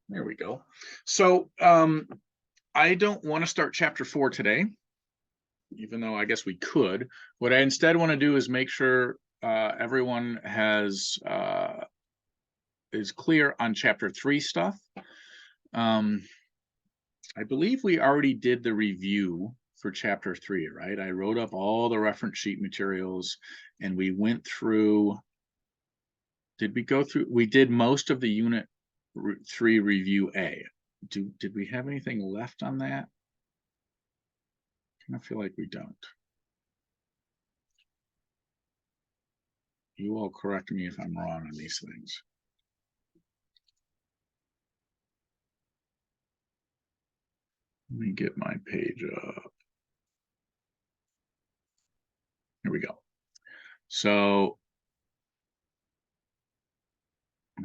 There we go. So I don't want to start chapter 4 today, even though I guess we could. What I instead want to do is make sure everyone is clear on chapter 3 stuff. I believe we already did the review for chapter 3, right? I wrote up all the reference sheet materials and we went through. Did we go through? We did most of the unit 3 review A. Did we have anything left on that? I feel like we don't. You all correct me if I'm wrong on these things. Let me get my page up. Here we go. So,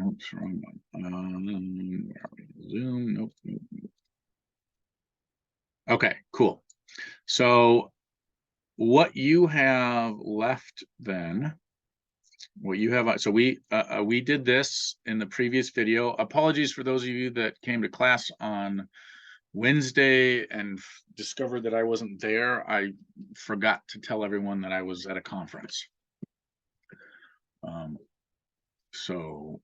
oops, wrong one. Zoom. Nope. Okay, cool. So, what you have left then? What you have? So we did this in the previous video. Apologies for those of you that came to class on Wednesday and discovered that I wasn't there. I forgot to tell everyone that I was at a conference. So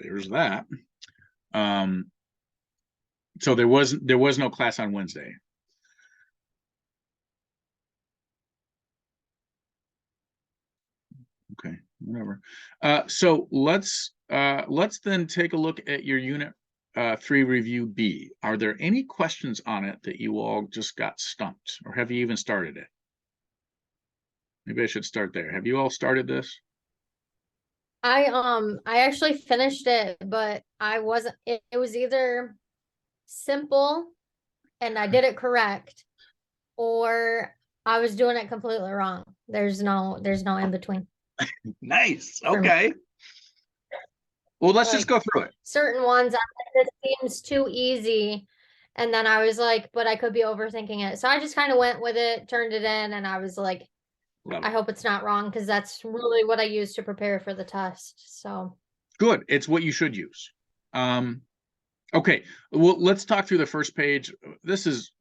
there's that. So there was no class on Wednesday. Okay, whatever. So let's then take a look at your unit 3 review B. Are there any questions on it that you all just got stumped, or have you even started it? Maybe I should start there. Have you all started this? I actually finished it, but I wasn't, it was either simple and I did it correct, or I was doing it completely wrong. There's no in between. Nice. Okay. Well, let's just go through it. Certain ones, this seems too easy. And then I was like, but I could be overthinking it. So I just kind of went with it, turned it in, and I was like, I hope it's not wrong, because that's really what I use to prepare for the test. So good. It's what you should use. Okay. Well, let's talk through the first page. This is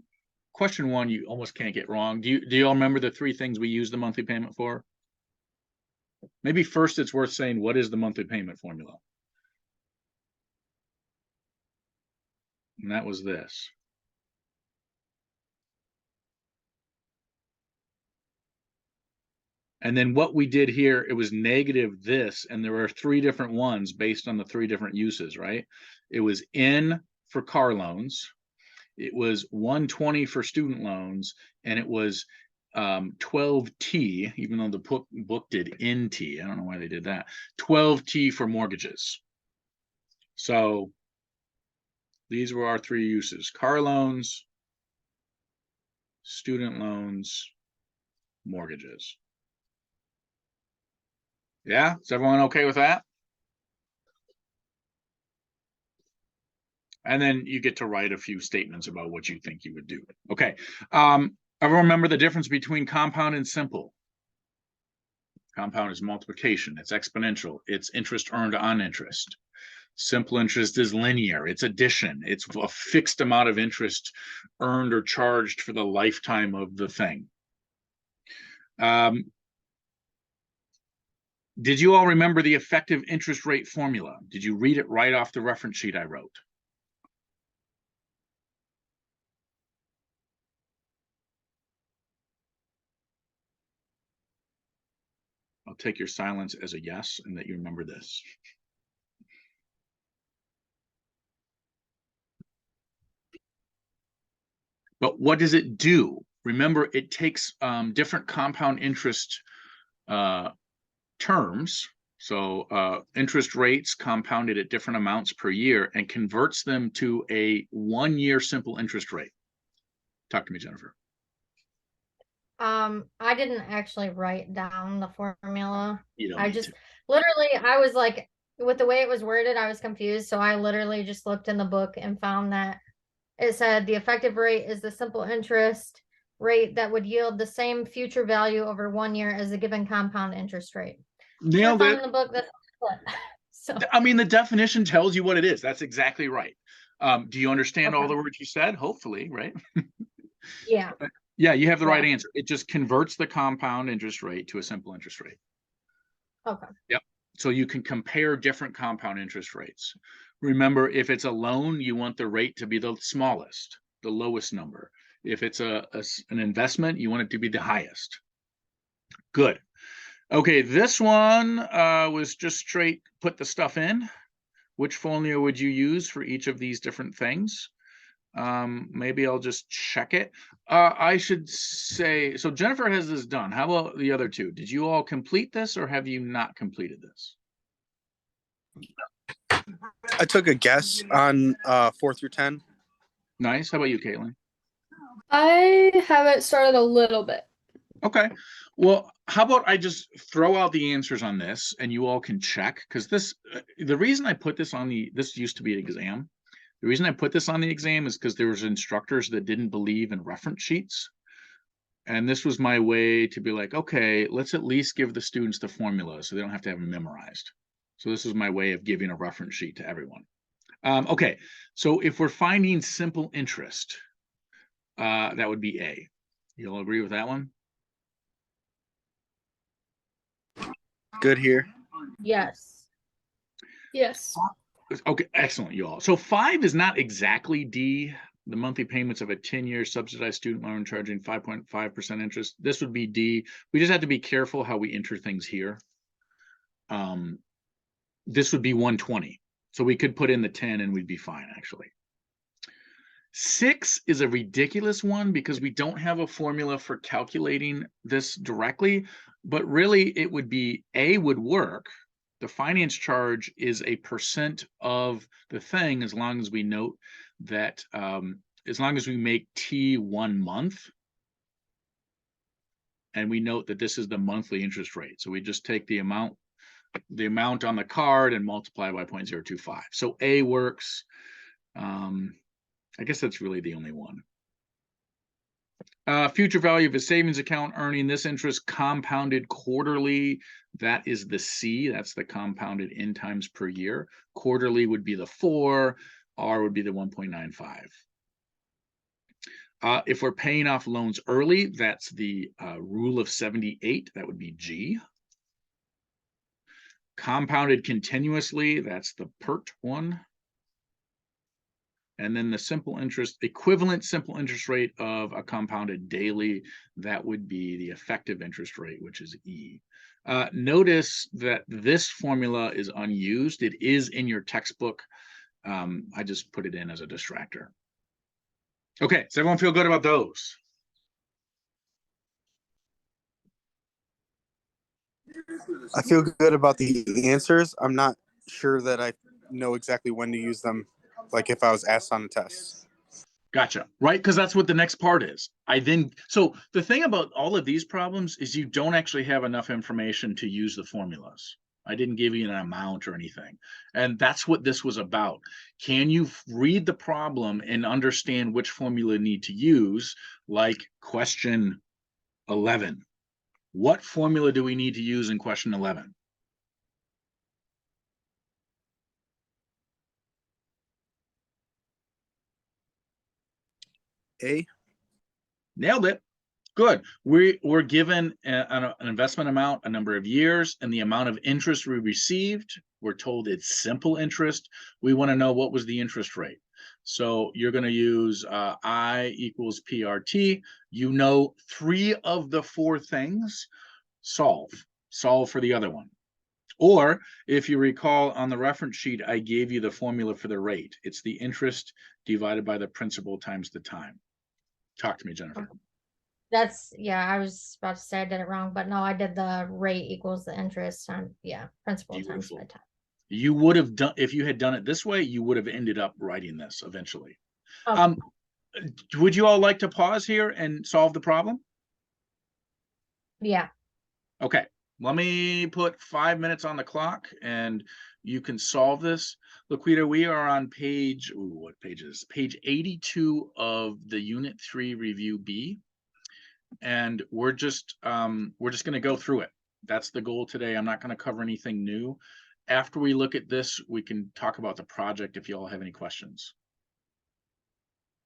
question 1. You almost can't get wrong. Do you all remember the 3 things we use the monthly payment for? Maybe first it's worth saying, what is the monthly payment formula? And that was this. And then what we did here, it was negative this, and there were 3 different ones based on the 3 different uses, right? It was N for car loans, it was 120 for student loans, and it was 12T, even though the book did NT. I don't know why they did that. 12T for mortgages. So these were our 3 uses: car loans, student loans, mortgages. Yeah, is everyone okay with that? And then you get to write a few statements about what you think you would do. Okay. Everyone remember the difference between compound and simple? Compound is multiplication, it's exponential, it's interest earned on interest. Simple interest is linear, it's addition, it's a fixed amount of interest earned or charged for the lifetime of the thing. Did you all remember the effective interest rate formula? Did you read it right off the reference sheet I wrote? I'll take your silence as a yes, and that you remember this. But what does it do? Remember, it takes different compound interest terms, so interest rates compounded at different amounts per year, and converts them to a 1-year simple interest rate. Talk to me, Jennifer. I didn't actually write down the formula. I was like, with the way it was worded, I was confused. So I literally just looked in the book and found that it said the effective rate is the simple interest rate that would yield the same future value over 1 year as a given compound interest rate. Nailed it. In the book, that's So I mean, the definition tells you what it is. That's exactly right. Do you understand all okay. the words you said? Hopefully, right? Yeah. Yeah, you have the right Yeah. answer. It just converts the compound interest rate to a simple interest rate. Okay. Yep. So you can compare different compound interest rates. Remember, if it's a loan, you want the rate to be the smallest, the lowest number. If it's an investment, you want it to be the highest. Good. Okay, this one was just straight put the stuff in. Which formula would you use for each of these different things? Maybe I'll just check it. I should say, so Jennifer has this done. How about the other two? Did you all complete this or have you not completed this? I took a guess on 4 through 10. Nice. How about you, Caitlin? I haven't started a little bit. Okay. Well, how about I just throw out the answers on this and you all can check, because this, the reason I put this on this used to be an exam. The reason I put this on the exam is because there was instructors that didn't believe in reference sheets. And this was my way to be like, okay, let's at least give the students the formula so they don't have to have them memorized. So this is my way of giving a reference sheet to everyone. Okay, so if we're finding simple interest, that would be A. You'll agree with that one? Good here. Yes. Yes. Okay, excellent, you all. So 5 is not exactly D. The monthly payments of a 10-year subsidized student loan charging 5.5% interest. This would be D. We just have to be careful how we enter things here. This would be 120. So we could put in the 10 and we'd be fine, actually. 6 is a ridiculous one because we don't have a formula for calculating this directly, but really it would be A would work. The finance charge is a percent of the thing, as long as we note that as long as we make T 1 month, and we note that this is the monthly interest rate. So we just take the amount on the card and multiply by 0.025. So A works. I guess that's really the only one. Future value of a savings account earning this interest compounded quarterly. That is the C. That's the compounded in times per year. Quarterly would be the 4. R would be the 1.95. If we're paying off loans early, that's the rule of 78. That would be G. Compounded continuously, that's the PERT one. And then the simple interest, equivalent simple interest rate of a compounded daily, that would be the effective interest rate, which is E. Notice that this formula is unused. It is in your textbook. I just put it in as a distractor. Okay, does everyone feel good about those? I feel good about the answers. I'm not sure that I know exactly when to use them, like if I was asked on a test. Gotcha. Right, because that's what the next part is. So the thing about all of these problems is you don't actually have enough information to use the formulas. I didn't give you an amount or anything. And that's what this was about. Can you read the problem and understand which formula you need to use? Like question 11. What formula do we need to use in question 11? A. Nailed it. Good. We're given an investment amount, a number of years, and the amount of interest we received. We're told it's simple interest. We want to know what was the interest rate. So you're going to use I equals PRT. You know 3 of the 4 things. Solve for the other one. Or if you recall on the reference sheet, I gave you the formula for the rate. It's the interest divided by the principal times the time. Talk to me, Jennifer. That's, yeah, I was about to say I did it wrong, but no, I did the rate equals the interest time. Yeah, principal times Beautiful. by time. You would have done, if you had done it this way, you would have ended up writing this eventually. Okay. Would you all like to pause here and solve the problem? Yeah. Okay, let me put 5 minutes on the clock and you can solve this. Laquita, we are on page, what page is this? Page 82 of the Unit 3 Review B. And we're just going to go through it. That's the goal today. I'm not going to cover anything new. after we look at this, we can talk about the project if you all have any questions.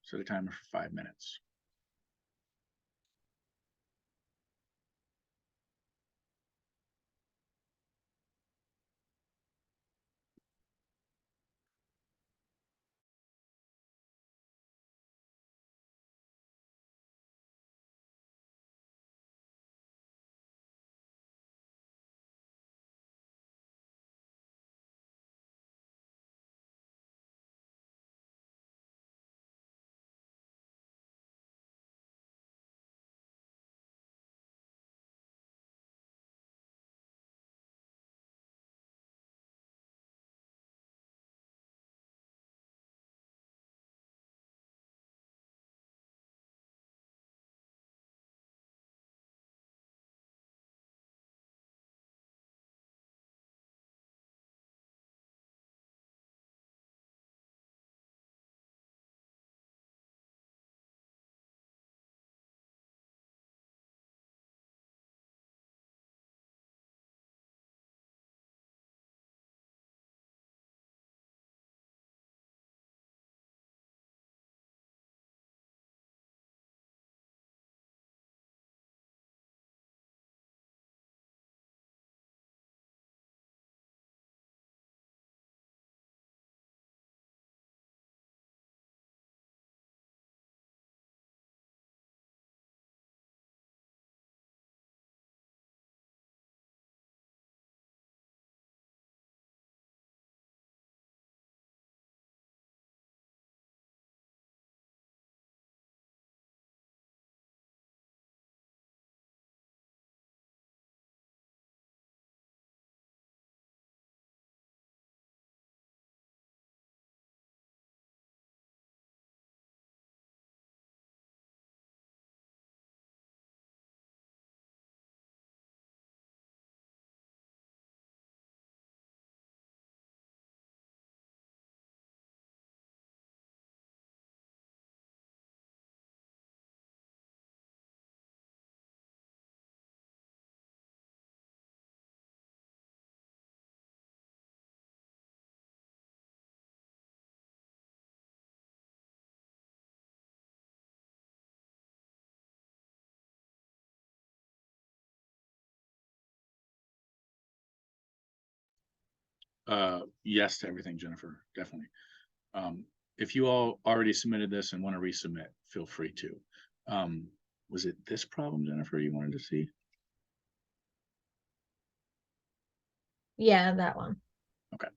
Set a timer for 5 minutes. Yes to everything, Jennifer, definitely. If you all already submitted this and want to resubmit, feel free to. Was it this problem, Jennifer, you wanted to see? Yeah, that one. Okay.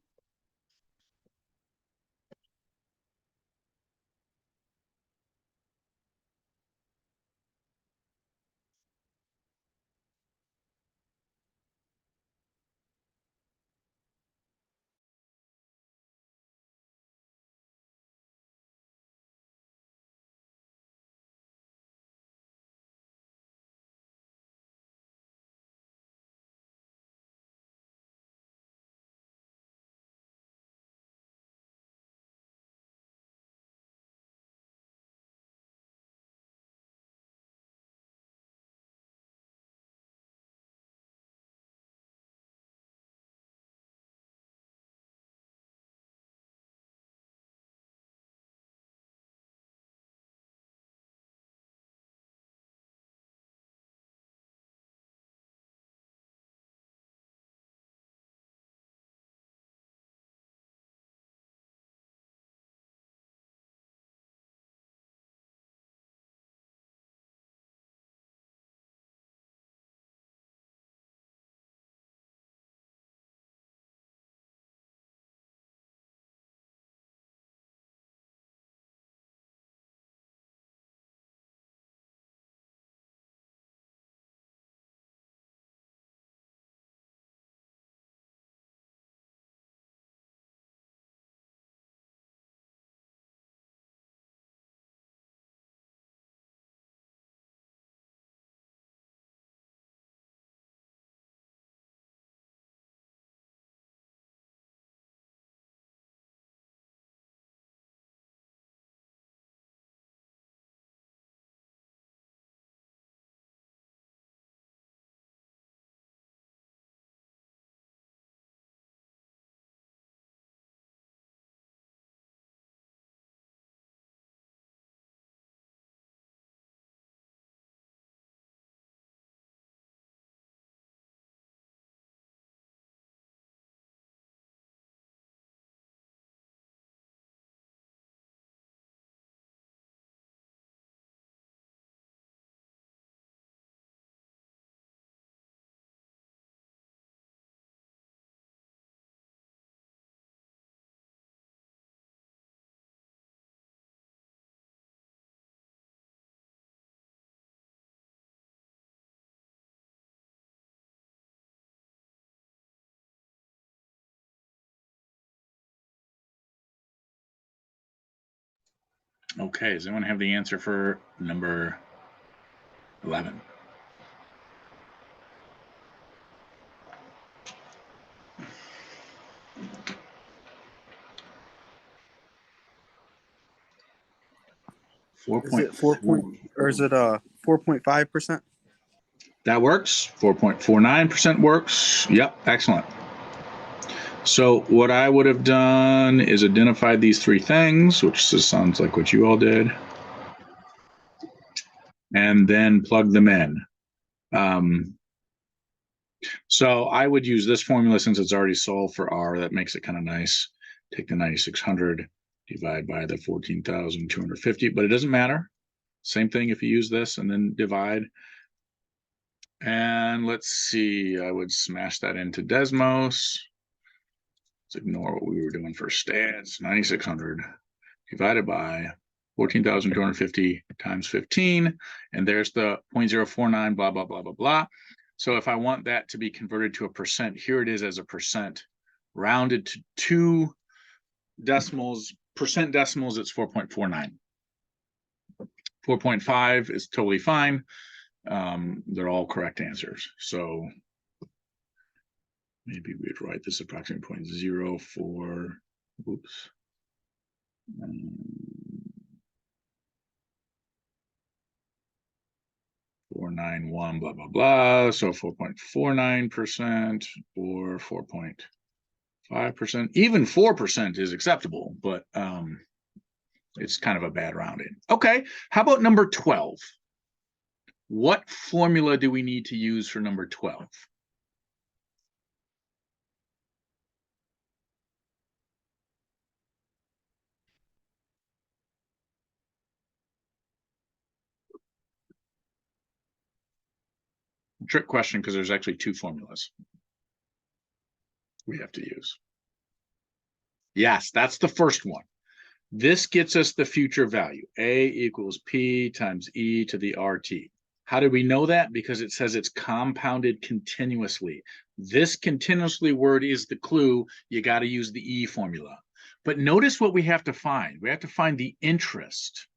Okay, does anyone have the answer for number 11? Is it 4.5%? That works. 4.49% works. Yep, excellent. So what I would have done is identified these three things, which just sounds like what you all did, and then plug them in. So I would use this formula since it's already solved for R. That makes it kind of nice. Take the 9,600, divide by the 14,250, but it doesn't matter. Same thing if you use this and then divide. And let's see, I would smash that into Desmos. Let's ignore what we were doing for stats. 9,600 divided by 14,250 times 15. And there's the 0.049, blah, blah, blah, blah, blah. So if I want that to be converted to a percent, here it is as a percent. Rounded to 2 decimals, percent decimals, it's 4.49. 4.5 is totally fine. They're all correct answers. So maybe we'd write this approximately 0.04. Oops. 491, blah, blah, blah. So 4.49% or 4.5%. Even 4% is acceptable, but it's kind of a bad rounding. Okay, how about number 12? What formula do we need to use for number 12? Trick question, because there's actually 2 formulas we have to use. Yes, that's the first one. This gets us the future value. A equals P times E to the RT. How do we know that? Because it says it's compounded continuously. This continuously word is the clue. You got to use the E formula. But notice what we have to find. We have to find the interest.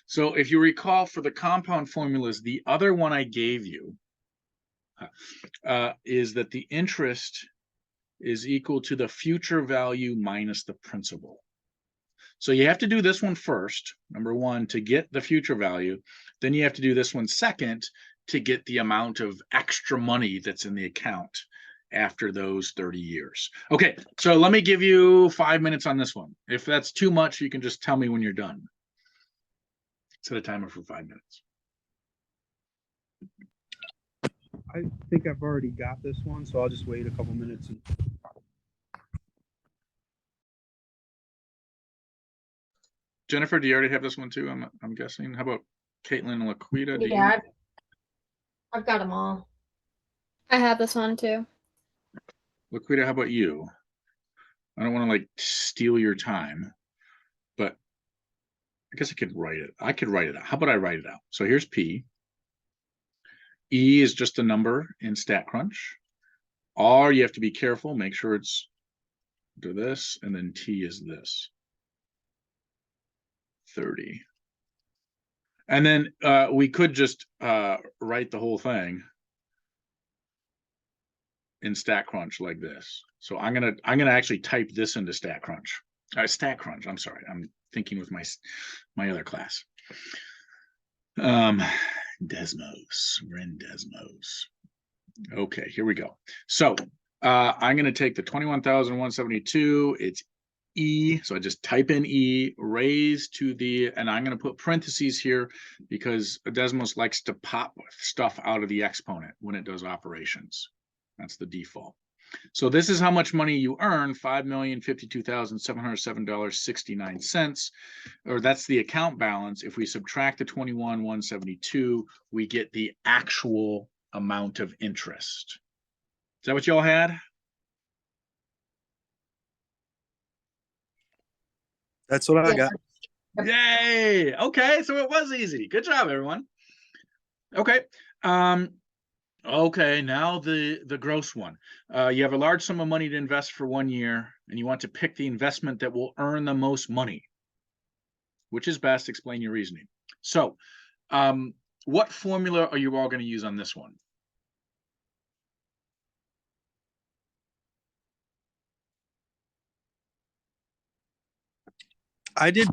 So if you recall, for the compound formulas, the other one I gave you is that the interest is equal to the future value minus the principal. So you have to do this one first, number one, to get the future value. Then you have to do this one second to get the amount of extra money that's in the account after those 30 years. Okay, so let me give you 5 minutes on this one. If that's too much, you can just tell me when you're done. Set a timer for 5 minutes. I think I've already got this one, so I'll just wait a couple minutes. Jennifer, do you already have this one too? I'm guessing. How about Caitlin and Laquita? Yeah, I've got them all. I have this one too. Laquita, how about you? I don't want to like steal your time, but I guess I could write it. I could write it out. How about I write it out? So here's P. E is just a number in StatCrunch. R, you have to be careful. Make sure it's to this, and then T is this. 30. And then we could just write the whole thing in StatCrunch like this. So I'm gonna actually type this into StatCrunch. StatCrunch. I'm sorry. I'm thinking with my other class. Desmos. We're in Desmos. Okay, here we go. So I'm going to take the 21,172. It's E. So I just type in E, raised to the, and I'm going to put parentheses here because Desmos likes to pop stuff out of the exponent when it does operations. That's the default. So this is how much money you earn, $5,052,707.69, or that's the account balance. If we subtract the 21,172, we get the actual amount of interest. Is that what y'all had? That's what I got. Yay! Okay, so it was easy. Good job, everyone. Okay. Okay, now the gross one. You have a large sum of money to invest for 1 year, and you want to pick the investment that will earn the most money. Which is best? Explain your reasoning. So, what formula are you all going to use on this one? I did.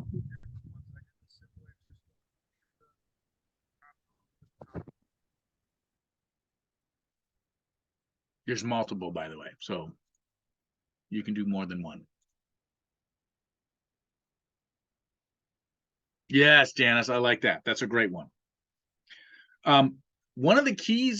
There's multiple, by the way, so you can do more than one. Yes, Janice, I like that. That's a great one. One of the key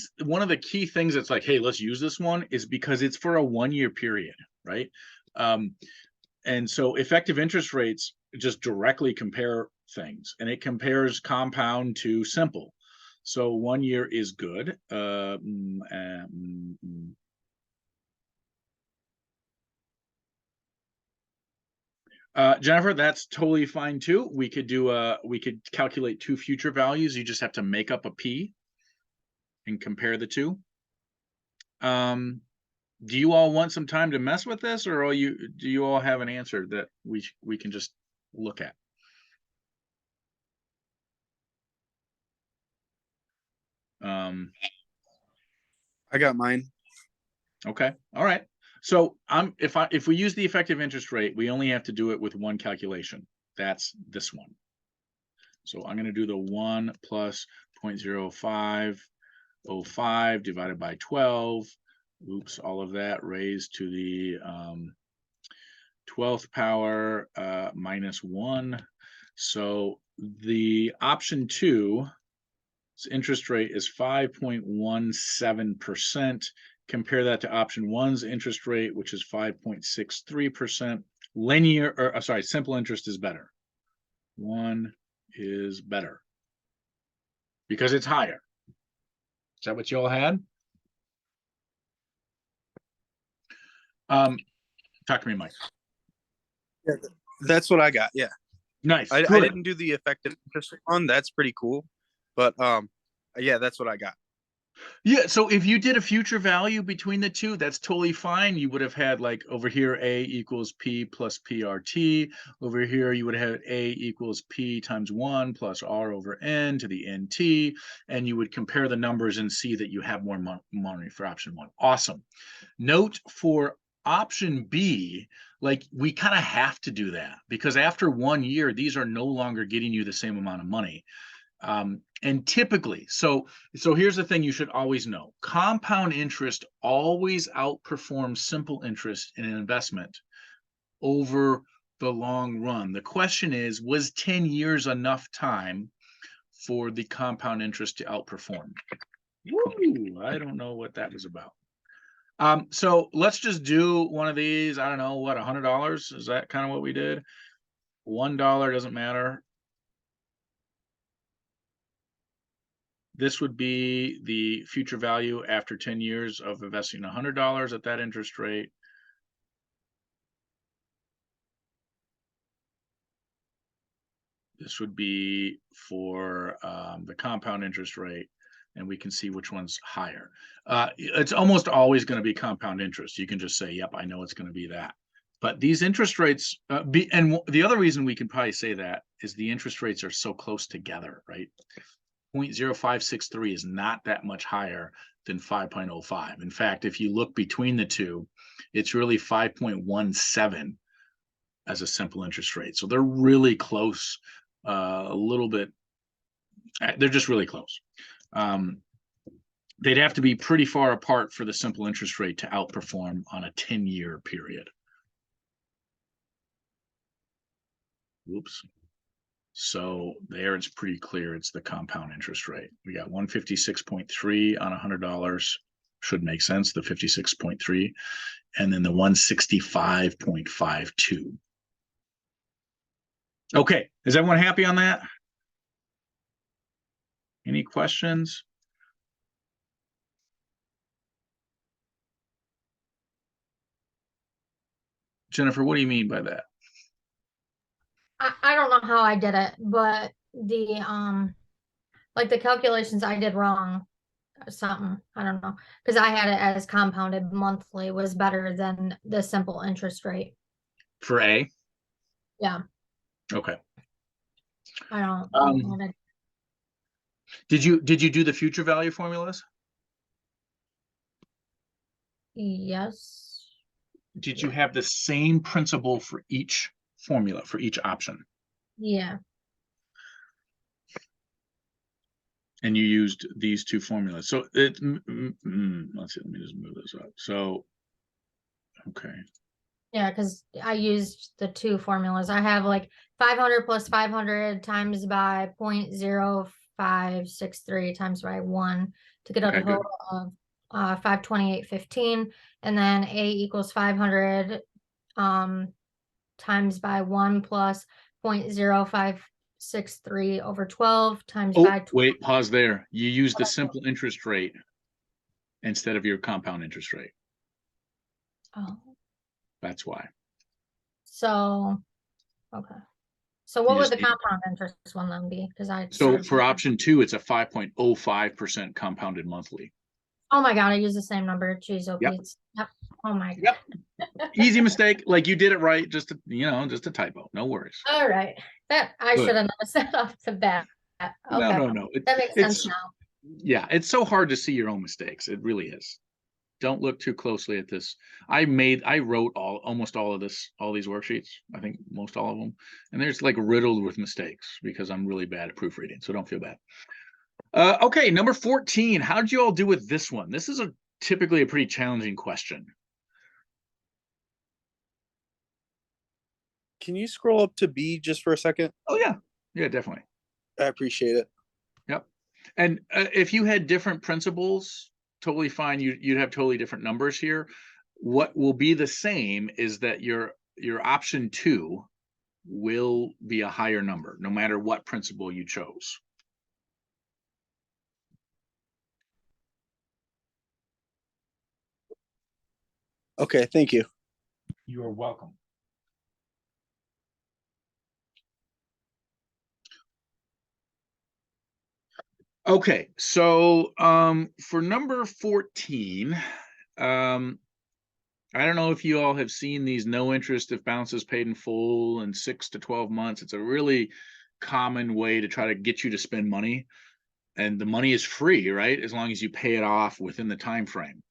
things that's like, hey, let's use this one is because it's for a 1-year period, right? And so effective interest rates just directly compare things, and it compares compound to simple. So 1 year is good. Jennifer, that's totally fine too. We could calculate 2 future values. You just have to make up a P and compare the two. Do you all want some time to mess with this, or do you all have an answer that we can just look at? I got mine. Okay. All right. So if we use the effective interest rate, we only have to do it with one calculation. That's this one. So I'm going to do the 1 plus 0.0505 divided by 12. Oops, all of that raised to the 12th power minus 1. So the option 2 interest rate is 5.17%. Compare that to option 1's interest rate, which is 5.63%. Simple interest is better. 1 is better because it's higher. Is that what you all had? Talk to me, Mike. Yeah, that's what I got. Yeah. Nice. I didn't do the effective interest one. That's pretty cool. But yeah, that's what I got. Yeah, so if you did a future value between the two, that's totally fine. You would have had like over here A equals P plus PRT. Over here, you would have had A equals P times 1 plus R over N to the NT. And you would compare the numbers and see that you have more money for option 1. Awesome. Note for option B, like we kind of have to do that because after 1 year, these are no longer getting you the same amount of money. And typically, so here's the thing you should always know. Compound interest always outperforms simple interest in an investment over the long run. The question is, was 10 years enough time for the compound interest to outperform? Woo, I don't know what that was about. So let's just do one of these. I don't know, what, $100? Is that kind of what we did? $1 doesn't matter. This would be the future value after 10 years of investing $100 at that interest rate. This would be for the compound interest rate, and we can see which one's higher. It's almost always going to be compound interest. You can just say, yep, I know it's going to be that. But these interest rates, and the other reason we can probably say that is the interest rates are so close together, right? 0.0563 is not that much higher than 5.05. In fact, if you look between the two, it's really 5.17 as a simple interest rate. So they're really close, a little bit. They're just really close. They'd have to be pretty far apart for the simple interest rate to outperform on a 10-year period. Whoops. So there it's pretty clear it's the compound interest rate. We got 156.3 on $100, should make sense, the 56.3, and then the 165.52. Okay, is everyone happy on that? Any questions? Jennifer, what do you mean by that? I don't know how I did it, but the like the calculations I did wrong or something. I don't know. Because I had it as compounded monthly was better than the simple interest rate. For A? Yeah. Okay. I don't Um, know what Did you do the future value formulas? yes. Did you have the same principle for each formula, for each option? Yeah. And you used these two formulas. So let's see, let me just move this up. So, okay. Yeah, because I used the two formulas. I have like 500 plus 500 times by 0.0563 times by 1 to get a Okay, good. total of 528.15. And then A equals 500 times by 1 plus 0.0563 over 12 times Oh, by 12. wait, pause there. You used the simple interest rate instead of your compound interest rate. Oh, That's why. so, okay. So You what would just the need- compound interest one then be? Because I So started. for option 2, it's a 5.05% compounded monthly. Oh my God, I use the same number. Jeez, oh Yep. Pete. Yep. Oh my God. Yep. Easy mistake. Like you did it right. Just just a typo. No worries. All right. That I Good. should have noticed that off the bat. No, Okay. no. That makes sense now. Yeah, it's so hard to see your own mistakes. It really is. Don't look too closely at this. I wrote almost all of this, all these worksheets. I think most all of them. And there's like riddled with mistakes because I'm really bad at proofreading. So don't feel bad. Okay, number 14. How did you all do with this one? This is typically a pretty challenging question. Can you scroll up to B just for a second? Oh yeah. Yeah, definitely. I appreciate it. Yep. And if you had different principles, totally fine. You'd have totally different numbers here. What will be the same is that your option 2 will be a higher number, no matter what principle you chose. Okay, thank you. You are welcome. Okay, so for number 14, I don't know if you all have seen these no interest if balances paid in full in 6 to 12 months. It's a really common way to try to get you to spend money, and the money is free, right? As long as you pay it off within the time frame.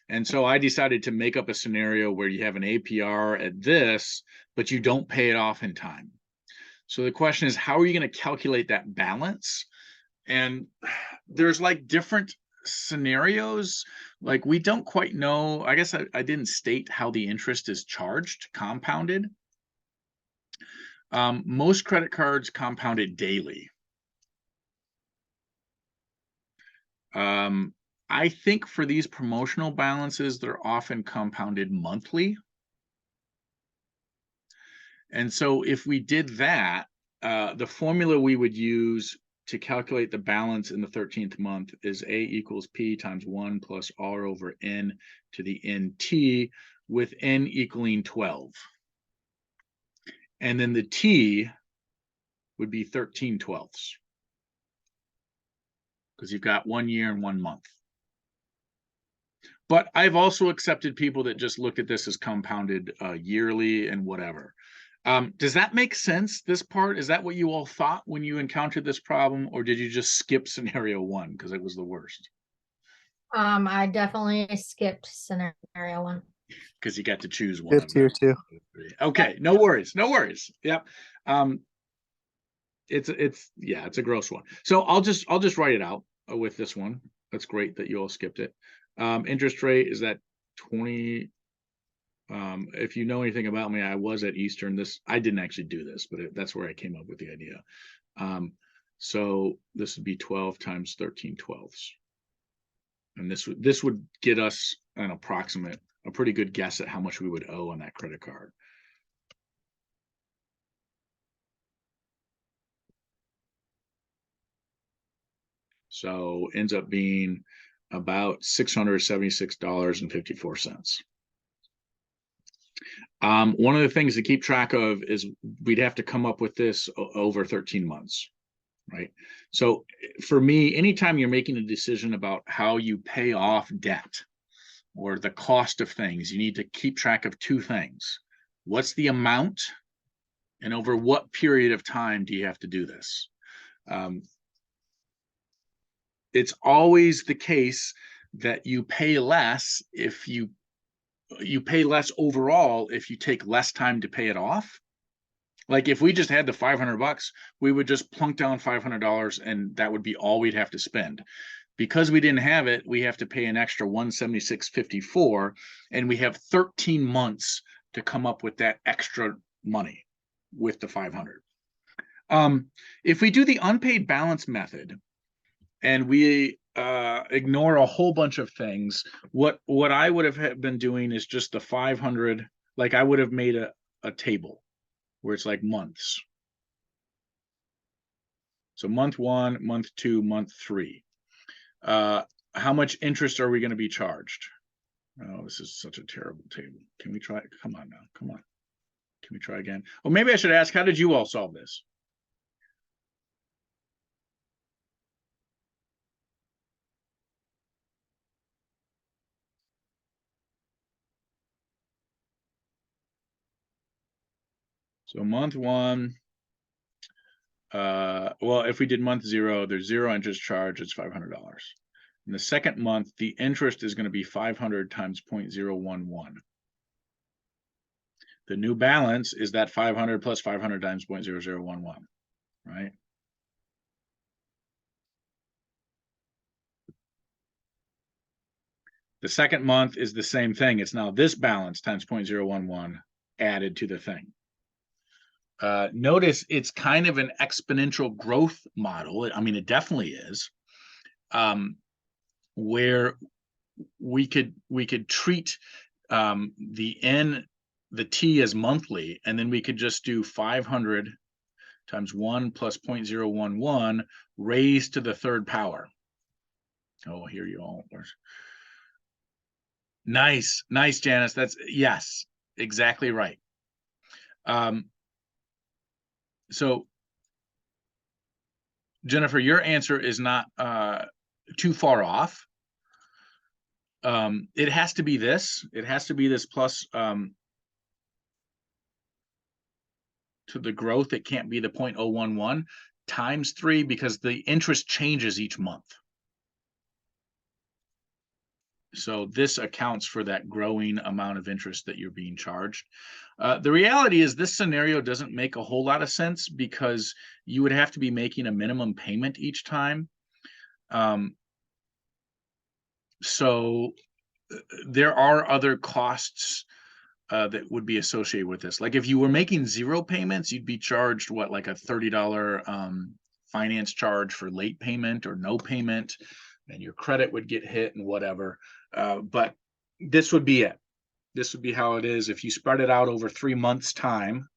And so I decided to make up a scenario where you have an APR at this, but you don't pay it off in time. So the question is, how are you going to calculate that balance? And there's like different scenarios. Like we don't quite know. I guess I didn't state how the interest is charged, compounded. Most credit cards compounded daily. I think for these promotional balances, they're often compounded monthly. And so if we did that, the formula we would use to calculate the balance in the 13th month is A equals P times 1 plus R over N to the NT, with N equaling 12. And then the T would be 13/12, because you've got 1 year and 1 month. But I've also accepted people that just look at this as compounded yearly and whatever. Does that make sense, this part? Is that what you all thought when you encountered this problem, or did you just skip scenario 1 because it was the worst? I definitely skipped scenario 1. Because you got to choose one. Good tier 2. Okay, no worries, no worries. Yep. It's a gross one. So I'll just write it out with this one. That's great that you all skipped it. Interest rate is at 20. If you know anything about me, I was at Eastern. I didn't actually do this, but that's where I came up with the idea. So this would be 12 times 13/12. And this would get us an approximate, a pretty good guess at how much we would owe on that credit card. So ends up being about $676.54. One of the things to keep track of is we'd have to come up with this over 13 months, right? So for me, anytime you're making a decision about how you pay off debt or the cost of things, you need to keep track of two things. What's the amount And over what period of time do you have to do this? It's always the case that you pay less if you pay less overall if you take less time to pay it off. Like if we just had the $500, we would just plunk down $500 and that would be all we'd have to spend. Because we didn't have it, we have to pay an extra $176.54, and we have 13 months to come up with that extra money with the 500. If we do the unpaid balance method and we ignore a whole bunch of things, what I would have been doing is just the 500. Like I would have made a table where it's like months. So month 1, month 2, month 3. How much interest are we going to be charged? Oh, this is such a terrible table. Can we try? Come on now. Come on. Can we try again? Well, maybe I should ask, how did you all solve this? So month 1, well, if we did month 0, there's 0 interest charge, it's $500. In the second month, the interest is going to be 500 times 0.011. The new balance is that 500 plus 500 times 0.0011, right? The second month is the same thing. It's now this balance times 0.011 added to the thing. Notice it's kind of an exponential growth model. I mean, it definitely is, where we could treat the t as monthly, and then we could just do 500 times 1 plus 0.011 raised to the third power. Oh, here you all. Nice, Janice. That's yes, exactly right. So Jennifer, your answer is not too far off. It has to be this. It has to be this plus to the growth. It can't be the 0.011 times 3 because the interest changes each month. So this accounts for that growing amount of interest that you're being charged. The reality is this scenario doesn't make a whole lot of sense because you would have to be making a minimum payment each time. So there are other costs that would be associated with this. Like if you were making 0 payments, you'd be charged what, like a $30 finance charge for late payment or no payment, and your credit would get hit and whatever. But this would be it. This would be how it is. If you spread it out over 3 months' time,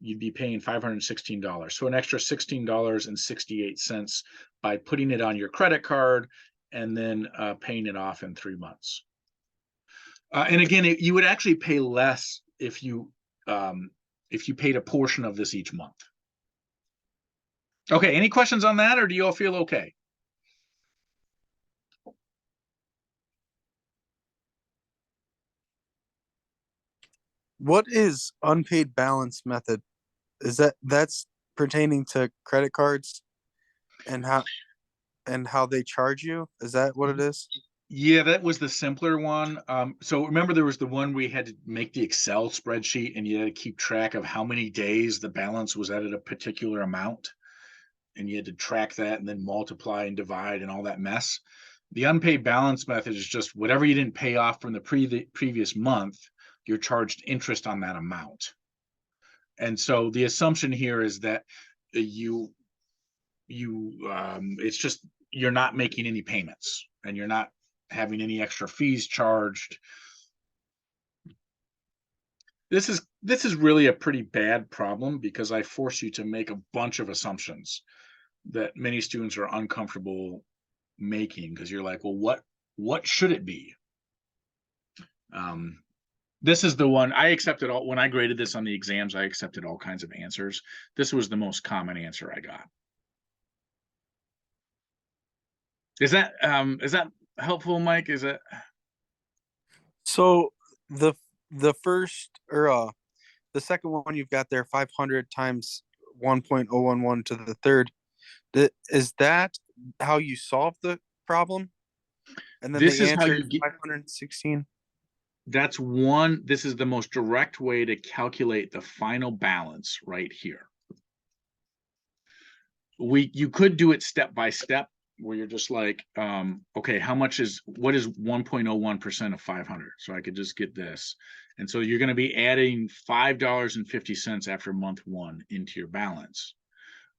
you'd be paying $516. So an extra $16.68 by putting it on your credit card and then paying it off in 3 months. And again, you would actually pay less if you paid a portion of this each month. Okay, any questions on that, or do you all feel okay? What is unpaid balance method? Is that's pertaining to credit cards and how they charge you? Is that what it is? Yeah, that was the simpler one. So remember there was the one we had to make the Excel spreadsheet and you had to keep track of how many days the balance was at a particular amount. And you had to track that and then multiply and divide and all that mess. The unpaid balance method is just whatever you didn't pay off from the previous month, you're charged interest on that amount. And so the assumption here is that it's just you're not making any payments and you're not having any extra fees charged. This is really a pretty bad problem because I force you to make a bunch of assumptions that many students are uncomfortable making because you're like, well, what should it be? This is the one I accepted all when I graded this on the exams. I accepted all kinds of answers. This was the most common answer I got. Is that helpful, Mike? Is it? So the first or the second one you've got there, 500 times 1.011 to the third. Is that how you solve the problem? And then This the is how answer you is get. 516. This is the most direct way to calculate the final balance right here. You could do it step by step, where you're just like, okay, what is 1.01% of 500? So I could just get this. And so you're going to be adding $5.50 after month one into your balance.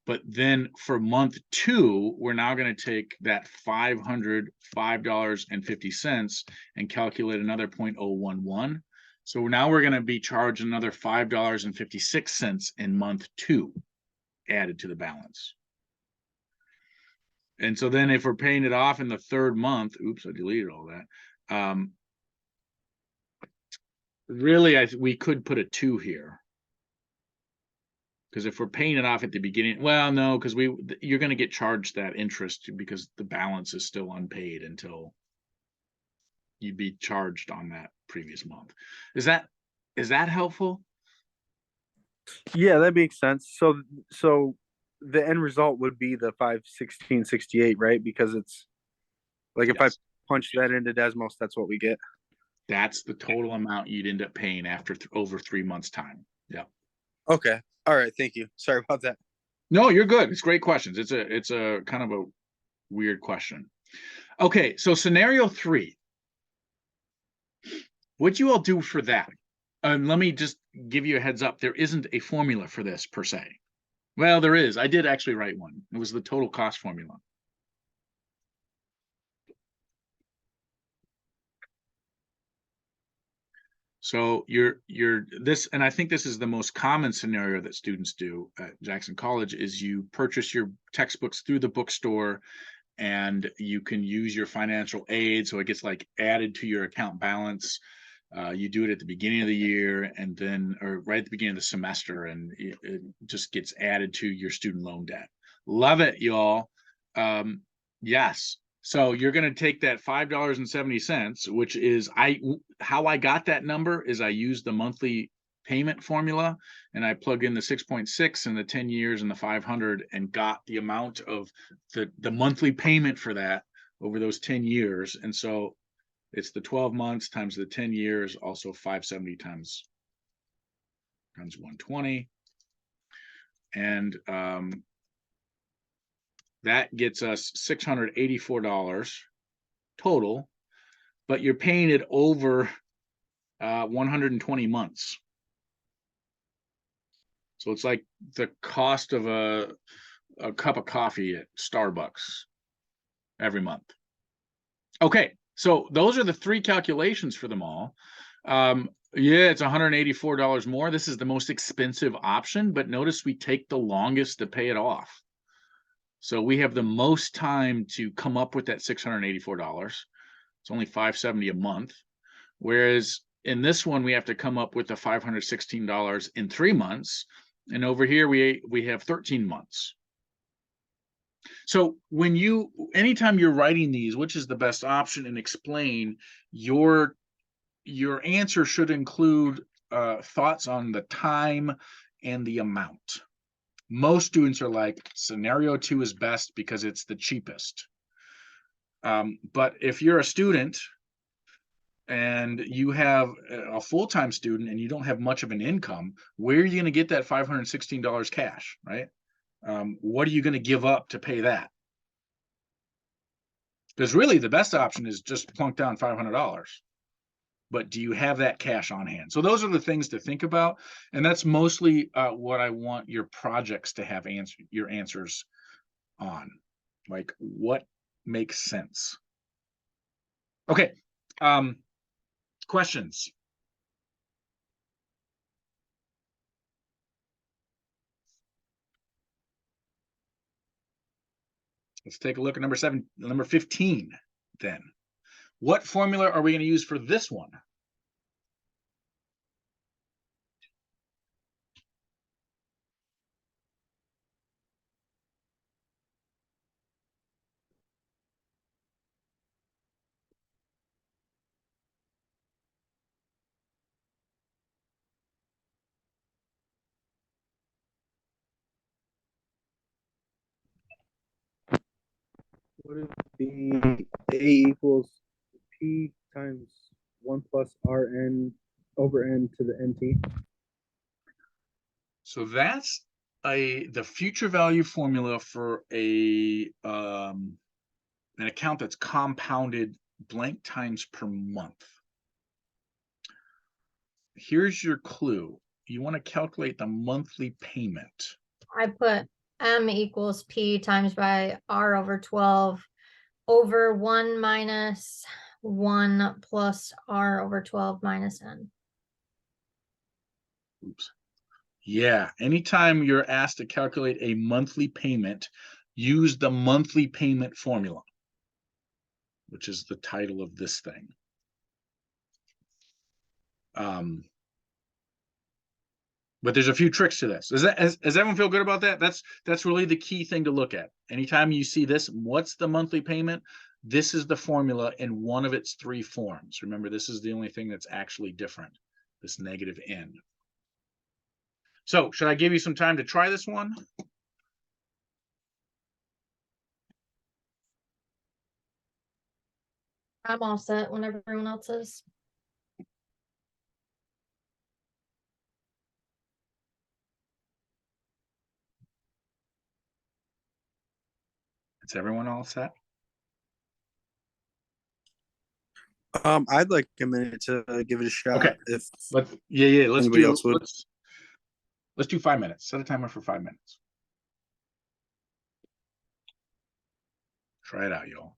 But then for month two, we're now going to take that $505.50 and calculate another 0.011. So now we're going to be charged another $5.56 in month two added to the balance. And so then if we're paying it off in the third month, oops, I deleted all that. Really, we could put a 2 here. Because if we're paying it off at the beginning, well, no, because you're going to get charged that interest because the balance is still unpaid until you'd be charged on that previous month. Is that helpful? Yeah, that makes sense. So the end result would be the 516.68, right? Because it's like if Yes. I punch that into Desmos, that's what we get. That's the total amount you'd end up paying after over 3 months' time. Yeah. Okay. All right. Thank you. Sorry about that. No, you're good. It's great questions. It's a kind of a weird question. Okay, so scenario 3. What'd you all do for that? Let me just give you a heads up. There isn't a formula for this per se. Well, there is. I did actually write one. It was the total cost formula. So and I think this is the most common scenario that students do at Jackson College, is you purchase your textbooks through the bookstore and you can use your financial aid. So it gets like added to your account balance. You do it at the beginning of the year or right at the beginning of the semester, and it just gets added to your student loan debt. Love it, y'all. Yes. So you're going to take that $5.70, which is how I got that number is I used the monthly payment formula, and I plug in the 6.6 and the 10 years and the 500 and got the amount of the monthly payment for that over those 10 years. And so it's the 12 months times the 10 years, also 570 times 120. And that gets us $684 total, but you're paying it over 120 months. So it's like the cost of a cup of coffee at Starbucks every month. Okay, so those are the 3 calculations for them all. Yeah, it's $184 more. This is the most expensive option, but notice we take the longest to pay it off. So we have the most time to come up with that $684. It's only $570 a month. Whereas in this one, we have to come up with the $516 in 3 months. And over here, we have 13 months. So anytime you're writing these, which is the best option, and explain your answer should include thoughts on the time and the amount. Most students are like, scenario 2 is best because it's the cheapest. But if you're a student and you have a full-time student and you don't have much of an income, where are you going to get that $516 cash, right? What are you going to give up to pay that? Because really the best option is just plunk down $500. But do you have that cash on hand? So those are the things to think about. And that's mostly what I want your projects to have your answers on. Like, what makes sense? Okay. Questions? Let's take a look at number 15 then. What formula are we going to use for this one? Would it be A equals P times 1 plus Rn over N to the NT? So that's the future value formula for an account that's compounded blank times per month. Here's your clue. You want to calculate the monthly payment. I put M equals P times by R over 12 over 1 minus 1 plus R over 12 minus N. Oops. Yeah, anytime you're asked to calculate a monthly payment, use the monthly payment formula, which is the title of this thing. But there's a few tricks to this. Does everyone feel good about that? That's really the key thing to look at. Anytime you see this, what's the monthly payment? This is the formula in one of its 3 forms. Remember, this is the only thing that's actually different, this negative N. So should I give you some time to try this one? I'm all set whenever everyone else is. Is everyone all set? I'd like a minute to give it a shot. Okay. If Let's anybody else would. Let's do 5 minutes. Set a timer for 5 minutes. Try it out, y'all.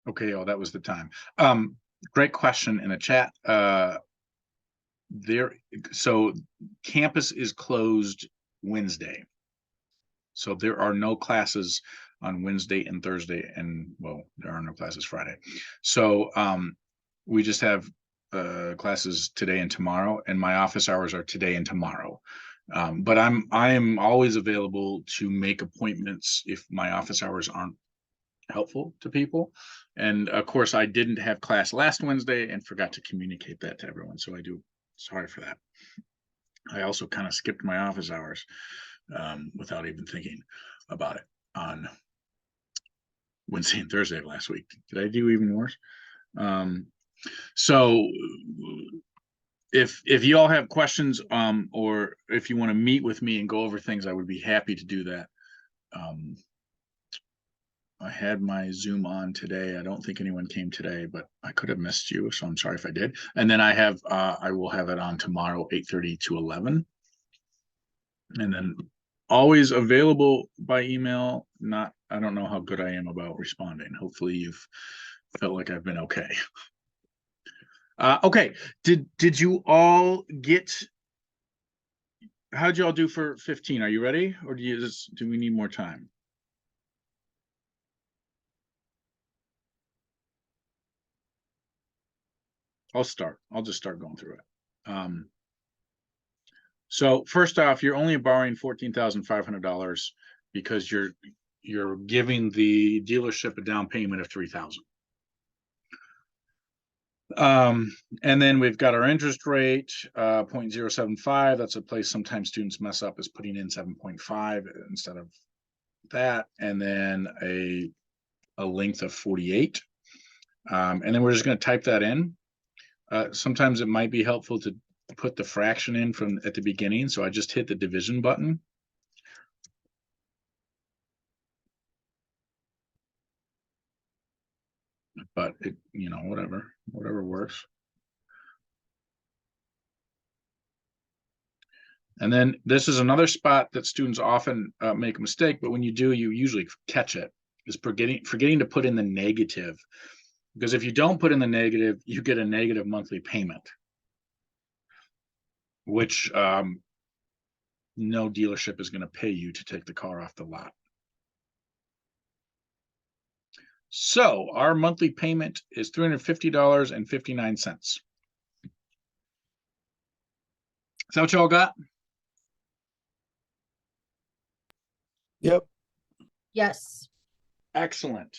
Okay, oh, that was the time. Great question in the chat. So campus is closed Wednesday. So there are no classes on Wednesday and Thursday, and well, there are no classes Friday. So we just have classes today and tomorrow, and my office hours are today and tomorrow. But I am always available to make appointments if my office hours aren't helpful to people. And of course, I didn't have class last Wednesday and forgot to communicate that to everyone. So I do, sorry for that. I also kind of skipped my office hours without even thinking about it on Wednesday and Thursday of last week. Did I do even worse? So if you all have questions, or if you want to meet with me and go over things, I would be happy to do that. I had my Zoom on today. I don't think anyone came today, but I could have missed you, so I'm sorry if I did. And then I will have it on tomorrow, 8:30 to 11. And then always available by email. I don't know how good I am about responding. Hopefully you've felt like I've been okay. Okay, did you all get, how'd you all do for 15? Are you ready, or do we need more time? I'll just start going through it. So first off, you're only borrowing $14,500 because you're giving the dealership a down payment of $3,000. And then we've got our interest rate, 0.075. That's a place sometimes students mess up, is putting in 7.5 instead of that. And then a length of 48. And then we're just going to type that in. Sometimes it might be helpful to put the fraction in from at the beginning. So I just hit the division button. But it, whatever works. And then this is another spot that students often make a mistake, but when you do, you usually catch it, is forgetting to put in the negative. Because if you don't put in the negative, you get a negative monthly payment, which no dealership is going to pay you to take the car off the lot. So our monthly payment is $350.59. Is that what y'all got? Yep. Yes. Excellent.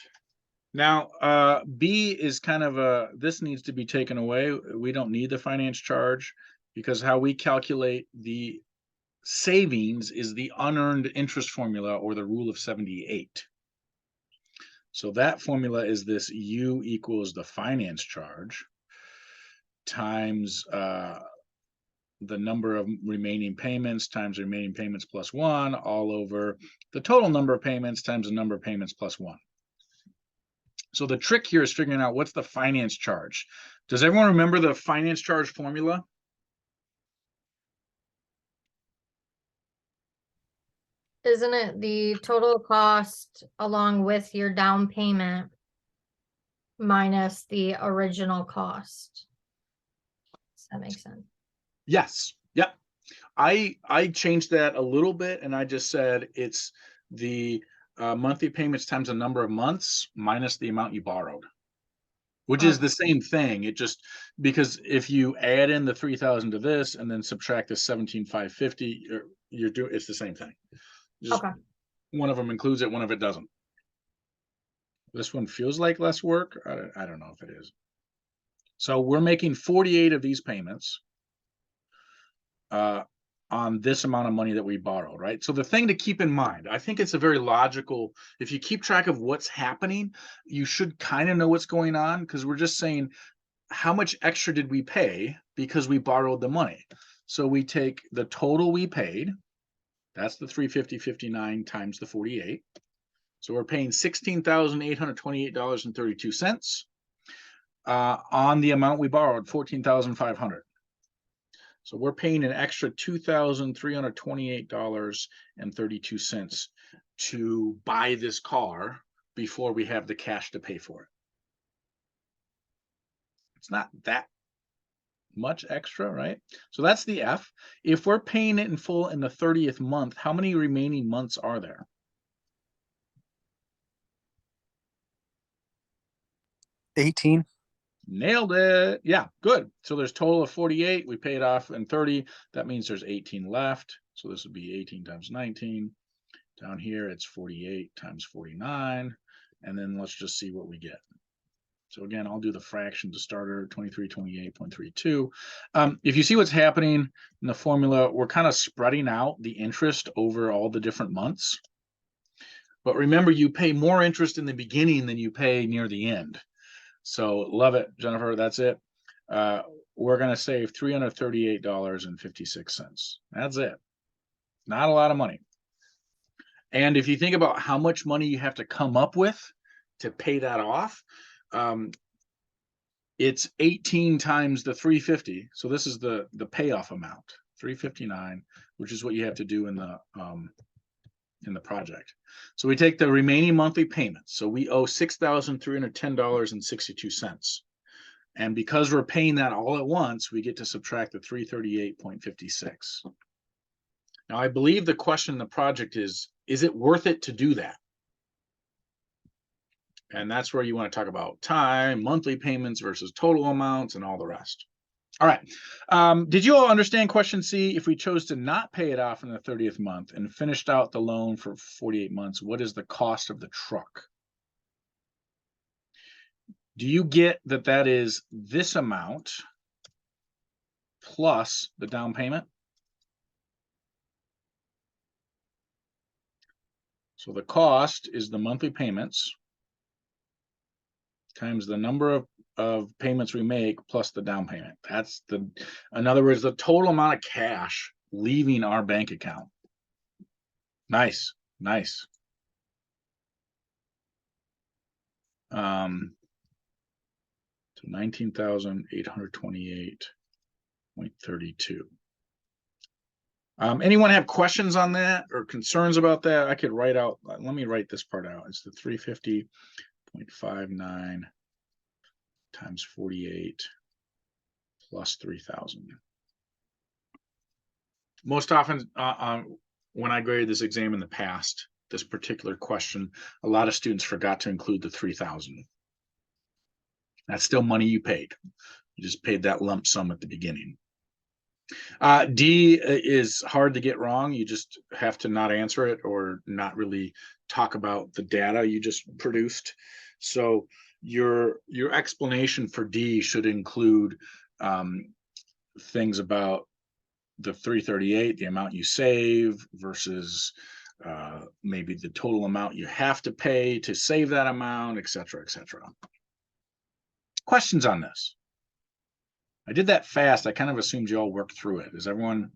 Now, B is kind of this needs to be taken away. We don't need the finance charge, because how we calculate the savings is the unearned interest formula, or the rule of 78. So that formula is this: U equals the finance charge times the number of remaining payments times remaining payments plus 1, all over the total number of payments times the number of payments plus 1. So the trick here is figuring out what's the finance charge. Does everyone remember the finance charge formula? Isn't it the total cost along with your down payment minus the original cost? Does that make sense? Yes. Yep. I changed that a little bit, and I just said it's the monthly payments times the number of months minus the amount you borrowed, which is the same thing. It just, because if you add in the 3,000 to this and then subtract the 17,550, it's the same thing. Just Okay. one of them includes it, one of it doesn't. This one feels like less work. I don't know if it is. So we're making 48 of these payments on this amount of money that we borrowed, right? So the thing to keep in mind, I think it's a very logical, if you keep track of what's happening, you should kind of know what's going on, because we're just saying, how much extra did we pay because we borrowed the money? So we take the total we paid, that's the 350.59 times the 48. So we're paying $16,828.32 on the amount we borrowed, $14,500. So we're paying an extra $2,328.32 to buy this car before we have the cash to pay for it. It's not that much extra, right? So that's the F. If we're paying it in full in the 30th month, how many remaining months are there? $18. Nailed it. Yeah, good. So there's total of 48. We paid off in 30. That means there's 18 left. So this would be 18 times 19. Down here, it's 48 times 49. And then let's just see what we get. So again, I'll do the fraction to starter, 2328.32. If you see what's happening in the formula, we're kind of spreading out the interest over all the different months. But remember, you pay more interest in the beginning than you pay near the end. So love it, Jennifer. That's it. We're going to save $338.56. That's it. Not a lot of money. And if you think about how much money you have to come up with to pay that off, it's 18 times the 350. So this is the payoff amount, 359, which is what you have to do in the project. So we take the remaining monthly payments. So we owe $6,310.62. And because we're paying that all at once, we get to subtract the 338.56. Now, I believe the question in the project is it worth it to do that? And that's where you want to talk about time, monthly payments versus total amounts, and all the rest. All right. Did you all understand question C? If we chose to not pay it off in the 30th month and finished out the loan for 48 months, what is the cost of the truck? Do you get that that is this amount plus the down payment? So the cost is the monthly payments times the number of payments we make plus the down payment. That's in other words, the total amount of cash leaving our bank account. Nice, nice. So 19,828.32. Anyone have questions on that or concerns about that? I could write out, let me write this part out. It's the 350.59 times 48 plus 3,000. Most often when I graded this exam in the past, this particular question, a lot of students forgot to include the 3,000. That's still money you paid. You just paid that lump sum at the beginning. D is hard to get wrong. You just have to not answer it or not really talk about the data you just produced. So your explanation for D should include things about the 338, the amount you save versus maybe the total amount you have to pay to save that amount, et cetera, et cetera. Questions on this? I did that fast. I kind of assumed you all worked through it. Is everyone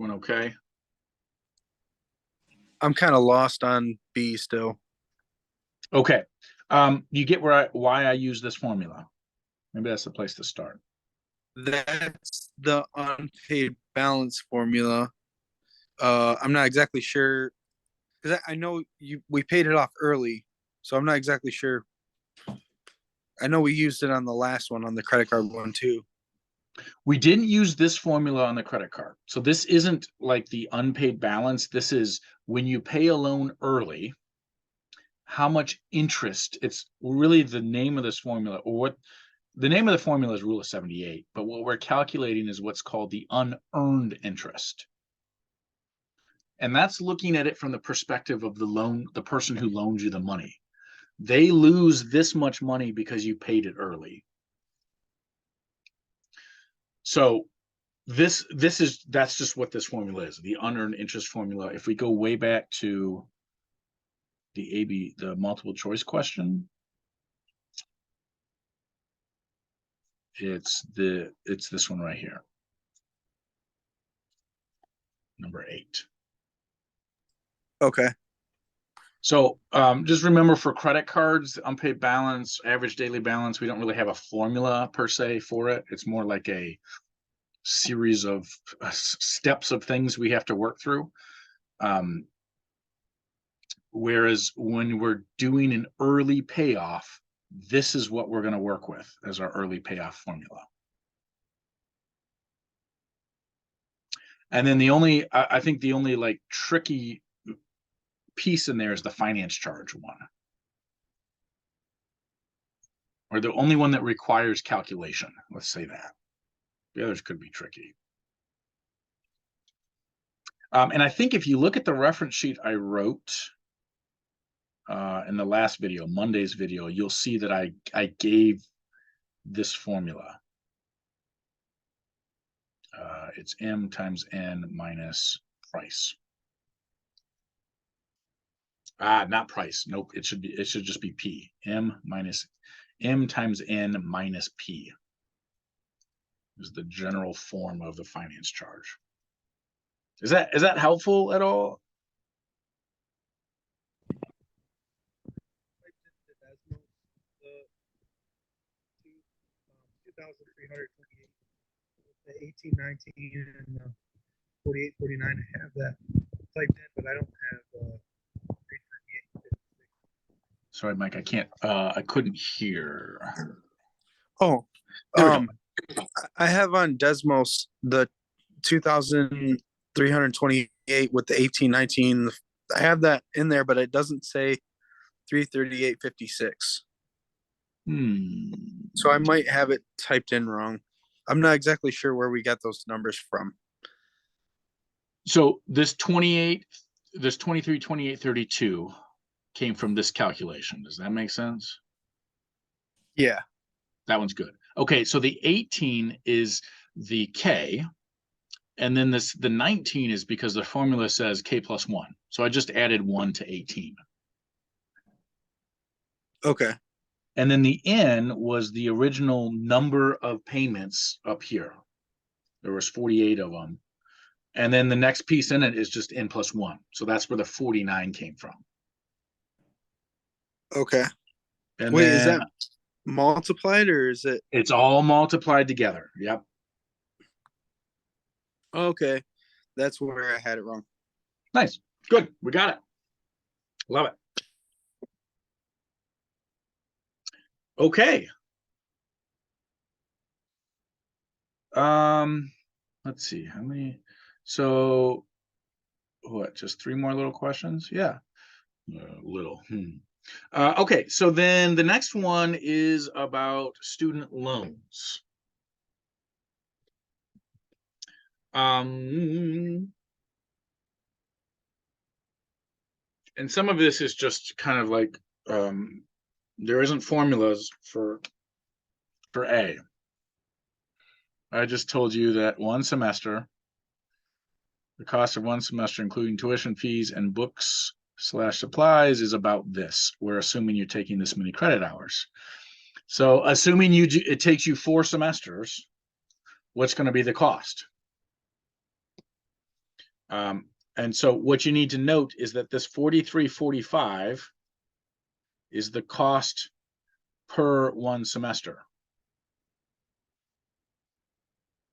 okay? I'm kind of lost on B still. Okay. You get why I use this formula. Maybe that's the place to start. That's the unpaid balance formula. I'm not exactly sure because I know we paid it off early, so I'm not exactly sure. I know we used it on the last one, on the credit card one too. We didn't use this formula on the credit card. So this isn't like the unpaid balance. This is when you pay a loan early, how much interest. It's really the name of this formula, or what the name of the formula is Rule of 78. But what we're calculating is what's called the unearned interest. And that's looking at it from the perspective of the person who loans you the money. They lose this much money because you paid it early. So that's just what this formula is, the unearned interest formula. If we go way back to the multiple choice question, it's this one right here, number 8. Okay. So just remember, for credit cards, unpaid balance, average daily balance, we don't really have a formula per se for it. It's more like a series of steps of things we have to work through. Whereas when we're doing an early payoff, this is what we're going to work with as our early payoff formula. And then I think the only like tricky piece in there is the finance charge one. Or the only one that requires calculation. Let's say that. The others could be tricky. And I think if you look at the reference sheet I wrote in the last video, Monday's video, you'll see that I gave this formula. It's M times N minus price. Not price. Nope. It should just be P. M times N minus P is the general form of the finance charge. Is that helpful at all? The 1819 and 4849. I have that typed in, but I don't have 338. Sorry, Mike, I couldn't hear. Oh, There we I have on Desmos the 2,328 with the 1819. I have that in there, but it doesn't say 338.56. So I might have it typed in wrong. I'm not exactly sure where we got those numbers from. So this 23, 28, 32 came from this calculation. Does that make sense? Yeah. That one's good. Okay, so the 18 is the K, and then the 19 is because the formula says K plus 1. So I just added 1 to 18. Okay. And then the N was the original number of payments up here. There was 48 of them. And then the next piece in it is just N plus 1. So that's where the 49 came from. Okay. And wait, then is that multiplied or is it? it's all multiplied together. Yep. Okay. That's where I had it wrong. Nice. Good. We got it. Love it. Okay. Let's see how many. So what, just 3 more little questions? Yeah. Little. Okay, so then the next one is about student loans. And some of this is just kind of like there isn't formulas for A. I just told you that one semester, the cost of one semester, including tuition fees and books / supplies, is about this. We're assuming you're taking this many credit hours. So assuming it takes you 4 semesters, what's going to be the cost? And so what you need to note is that this 43.45 is the cost per one semester.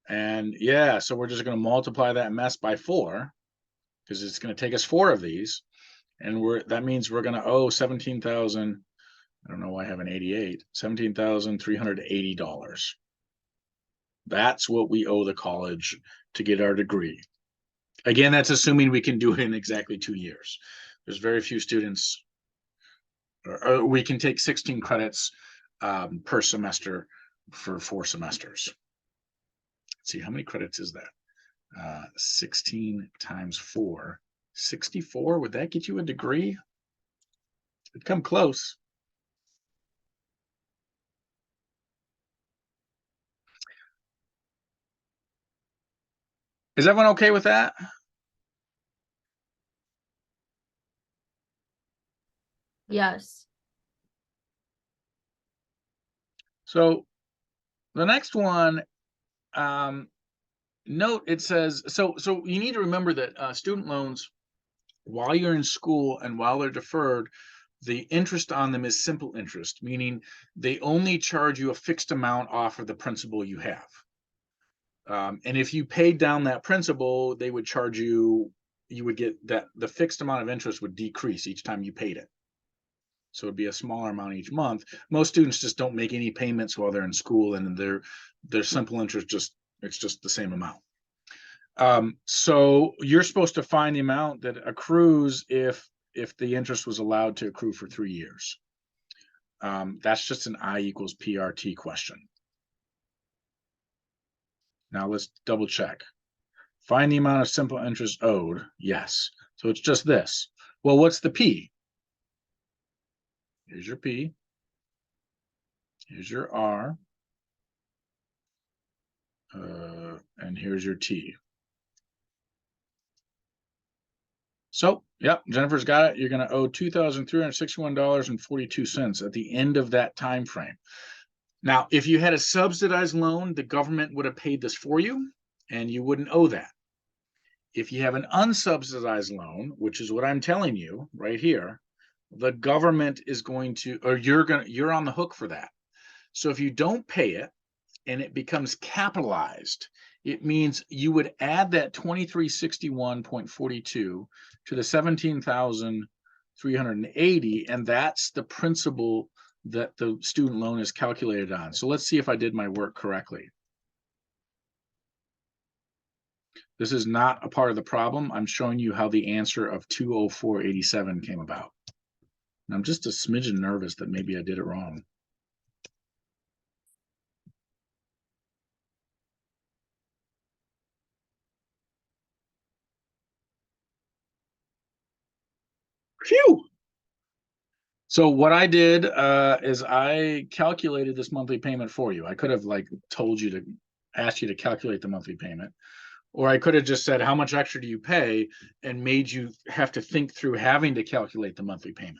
And yeah, so we're just going to multiply that mess by 4 because it's going to take us 4 of these. And that means we're going to owe 17,000. I don't know why I have an 88, $17,380. That's what we owe the college to get our degree. Again, that's assuming we can do it in exactly 2 years. There's very few students, or we can take 16 credits per semester for 4 semesters. Let's see, how many credits is that? 16 times 4, 64. Would that get you a degree? It'd come close. Is everyone okay with that? Yes. So the next one, note it says, so you need to remember that student loans, while you're in school and while they're deferred, the interest on them is simple interest, meaning they only charge you a fixed amount off of the principal you have. And if you paid down that principal, they would charge you you would get that the fixed amount of interest would decrease each time you paid it. So it'd be a smaller amount each month. Most students just don't make any payments while they're in school, and their simple interest it's just the same amount. So you're supposed to find the amount that accrues if the interest was allowed to accrue for 3 years. That's just an I equals PRT question. Now let's double check. Find the amount of simple interest owed. Yes. So it's just this. Well, what's the P? Here's your P. Here's your R. And here's your T. So, yep, Jennifer's got it. You're going to owe $2,361.42 at the end of that time frame. Now, if you had a subsidized loan, the government would have paid this for you, and you wouldn't owe that. If you have an unsubsidized loan, which is what I'm telling you right here, the government is going to, or you're on the hook for that. So if you don't pay it and it becomes capitalized, it means you would add that 2361.42 to the 17,380, and that's the principal that the student loan is calculated on. So let's see if I did my work correctly. This is not a part of the problem. I'm showing you how the answer of 204.87 came about. And I'm just a smidgen nervous that maybe I did it wrong. Phew! So what I did is I calculated this monthly payment for you. I could have told you to ask you to calculate the monthly payment, or I could have just said, how much extra do you pay, and made you have to think through having to calculate the monthly payment.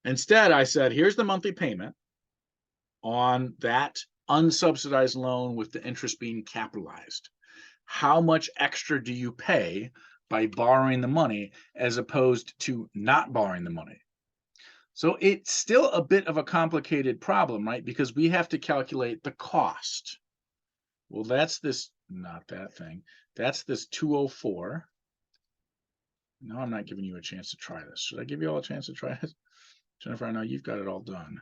Instead, I said, here's the monthly payment on that unsubsidized loan with the interest being capitalized. How much extra do you pay by borrowing the money as opposed to not borrowing the money? So it's still a bit of a complicated problem, right? Because we have to calculate the cost. Well, that's this, not that thing. That's this 204. No, I'm not giving you a chance to try this. Should I give you all a chance to try it? Jennifer, I know you've got it all done.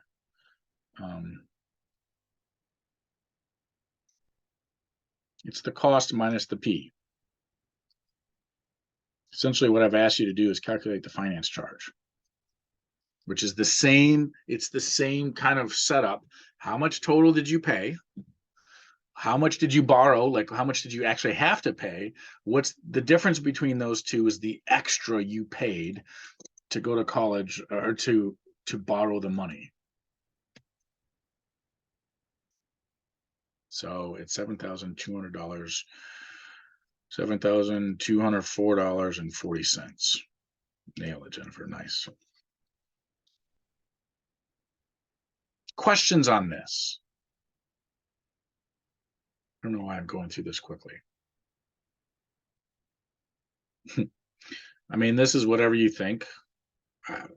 It's the cost minus the P. Essentially, what I've asked you to do is calculate the finance charge, which is the same. It's the same kind of setup. How much total did you pay? How much did you borrow? Like, how much did you actually have to pay? What's the difference between those two is the extra you paid to go to college or to borrow the money. So it's $7,200, $7,204.40. Nail it, Jennifer. Nice. Questions on this? I don't know why I'm going through this quickly. I mean, this is whatever you think.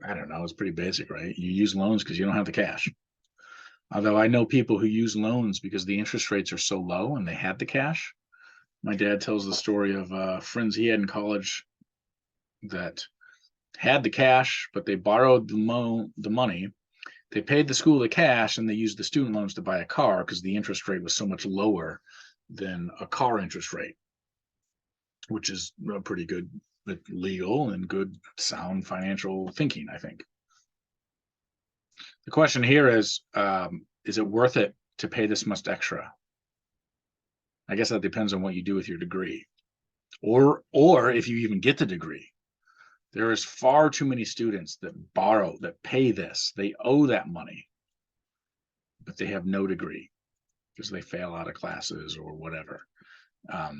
I don't know. It's pretty basic, right? You use loans because you don't have the cash. Although I know people who use loans because the interest rates are so low and they had the cash. My dad tells the story of friends he had in college that had the cash, but they borrowed the money. They paid the school the cash, and they used the student loans to buy a car because the interest rate was so much lower than a car interest rate, which is pretty good, legal and good, sound financial thinking, I think. The question here is it worth it to pay this much extra? I guess that depends on what you do with your degree, or if you even get the degree. There is far too many students that borrow, that pay this. They owe that money, but they have no degree because they fail out of classes or whatever. I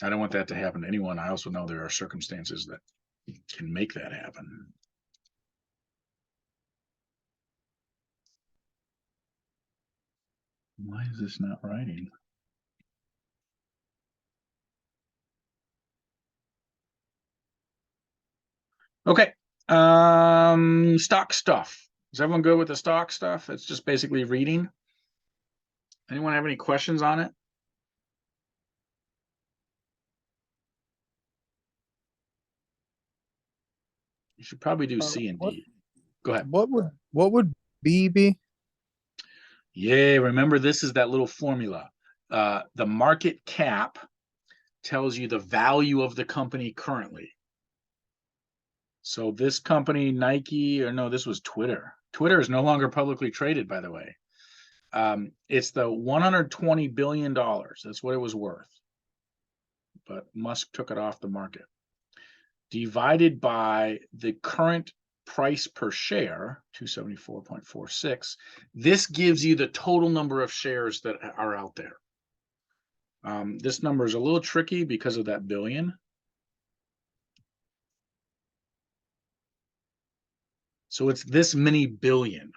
don't want that to happen to anyone. I also know there are circumstances that can make that happen. Why is this not writing? Okay. Stock stuff. Is everyone good with the stock stuff? It's just basically reading. Anyone have any questions on it? You should probably do C and D. Go ahead. What would B be? Yay, remember this is that little formula. The market cap tells you the value of the company currently. So this company, Nike, or no, this was Twitter. Twitter is no longer publicly traded, by the way. It's the $120 billion. That's what it was worth. But Musk took it off the market. Divided by the current price per share, 274.46. This gives you the total number of shares that are out there. This number is a little tricky because of that billion. So it's this many billion.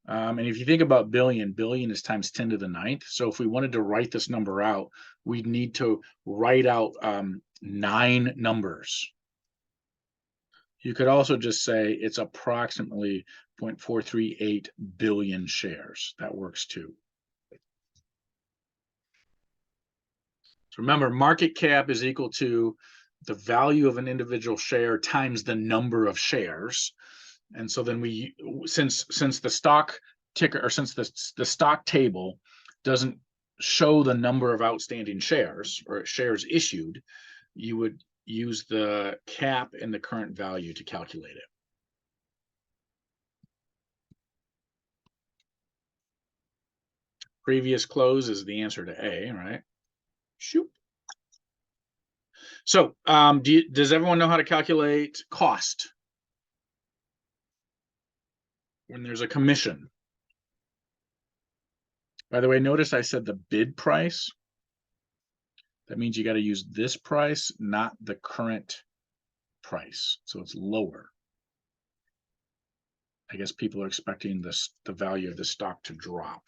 And if you think about billion is times 10 to the 9th. So if we wanted to write this number out, we'd need to write out 9 numbers. You could also just say it's approximately 0.438 billion shares. That works too. So remember, market cap is equal to the value of an individual share times the number of shares. And so then we, since the stock ticker, or since the stock table doesn't show the number of outstanding shares or shares issued, you would use the cap and the current value to calculate it. Previous close is the answer to A, right? Shoot. So does everyone know how to calculate cost when there's a commission? By the way, notice I said the bid price. That means you got to use this price, not the current price. So it's lower. I guess people are expecting the value of the stock to drop.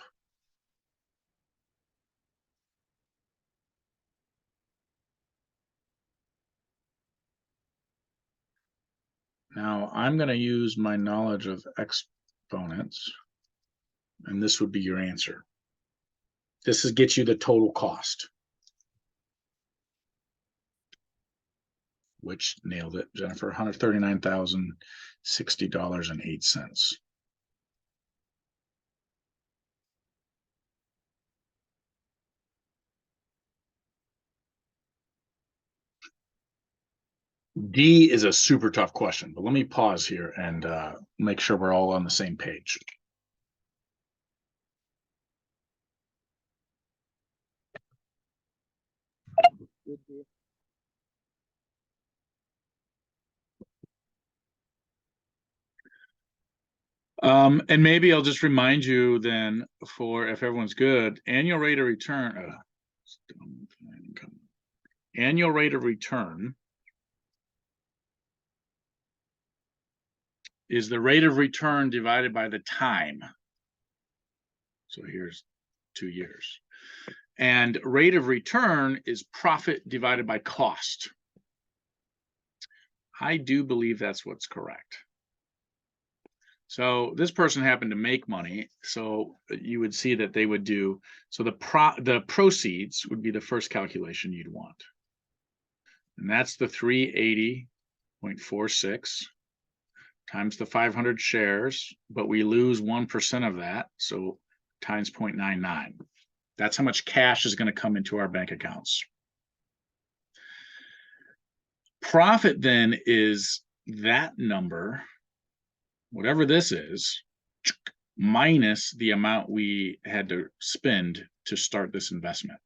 Now I'm going to use my knowledge of exponents, and this would be your answer. This gets you the total cost. Which nailed it, Jennifer, $139,060.08. D is a super tough question, but let me pause here and make sure we're all on the same page. And maybe I'll just remind you then, for if everyone's good, annual rate of return. Annual rate of return is the rate of return divided by the time. So here's 2 years. And rate of return is profit divided by cost. I do believe that's what's correct. So this person happened to make money, so you would see that they would do, so the proceeds would be the first calculation you'd want. And that's the 380.46 times the 500 shares, but we lose 1% of that, so times 0.99. That's how much cash is going to come into our bank accounts. Profit then is that number, whatever this is, minus the amount we had to spend to start this investment.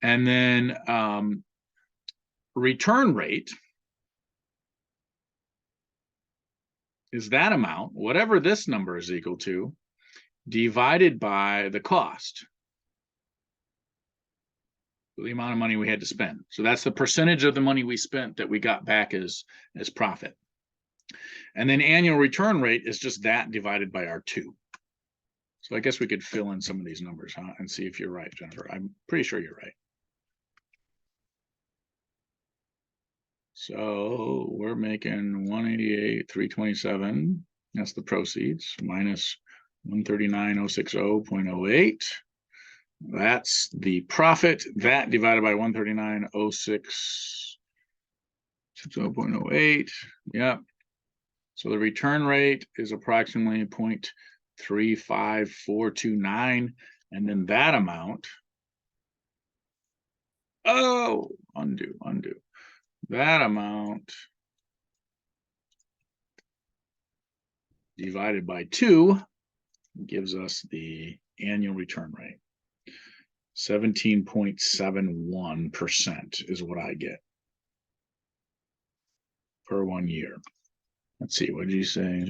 And then return rate is that amount, whatever this number is equal to, divided by the cost, the amount of money we had to spend. So that's the percentage of the money we spent that we got back as profit. And then annual return rate is just that divided by our 2. So I guess we could fill in some of these numbers, huh, and see if you're right, Jennifer. I'm pretty sure you're right. So we're making 188,327. That's the proceeds, minus 139,060.08. That's the profit. That divided by 139.06, 60.08. Yep. So the return rate is approximately 0.35429. And then that amount, oh, undo. That amount divided by 2 gives us the annual return rate. 17.71% is what I get per 1 year. Let's see, what did you say?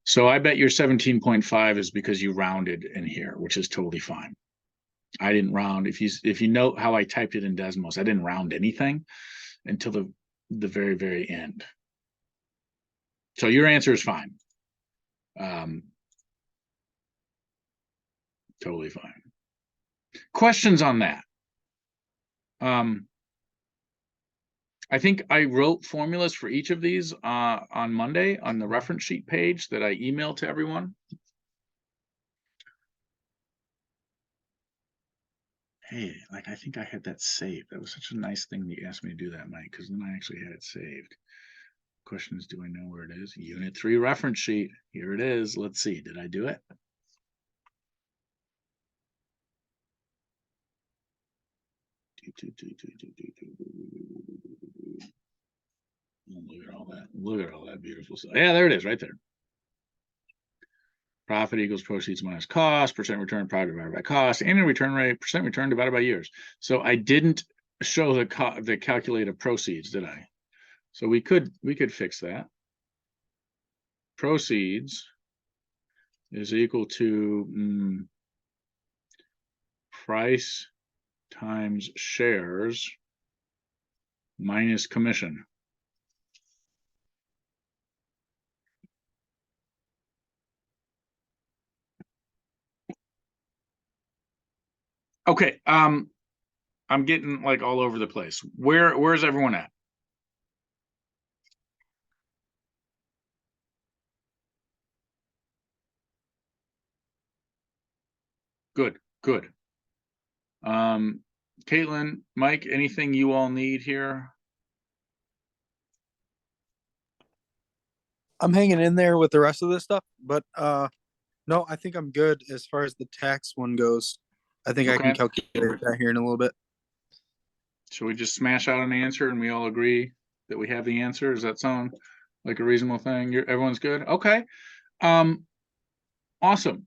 So I bet your 17.5 is because you rounded in here, which is totally fine. I didn't round. If you note how I typed it in Desmos, I didn't round anything until the very, very end. So your answer is fine. Totally fine. Questions on that? I think I wrote formulas for each of these on Monday on the reference sheet page that I emailed to everyone. Hey, like I think I had that saved. That was such a nice thing that you asked me to do that, Mike, because then I actually had it saved. Question is, do I know where it is? Unit 3 reference sheet. Here it is. Let's see. Did I do it? Look at all that. Look at all that beautiful stuff. Yeah, there it is right there. Profit equals proceeds minus cost, percent return, profit divided by cost, annual return rate, percent return divided by years. So I didn't show the calculate of proceeds, did I? So we could fix that. Proceeds is equal to price times shares minus commission. Okay, I'm getting like all over the place. Where's everyone at? Good. Caitlin, Mike, anything you all need here? I'm hanging in there with the rest of this stuff, but no, I think I'm good as far as the tax one goes. I think I can calculate that here in a little bit. Should we just smash out an answer and we all agree that we have the answer? Does that sound like a reasonable thing? Everyone's good? Okay. Awesome.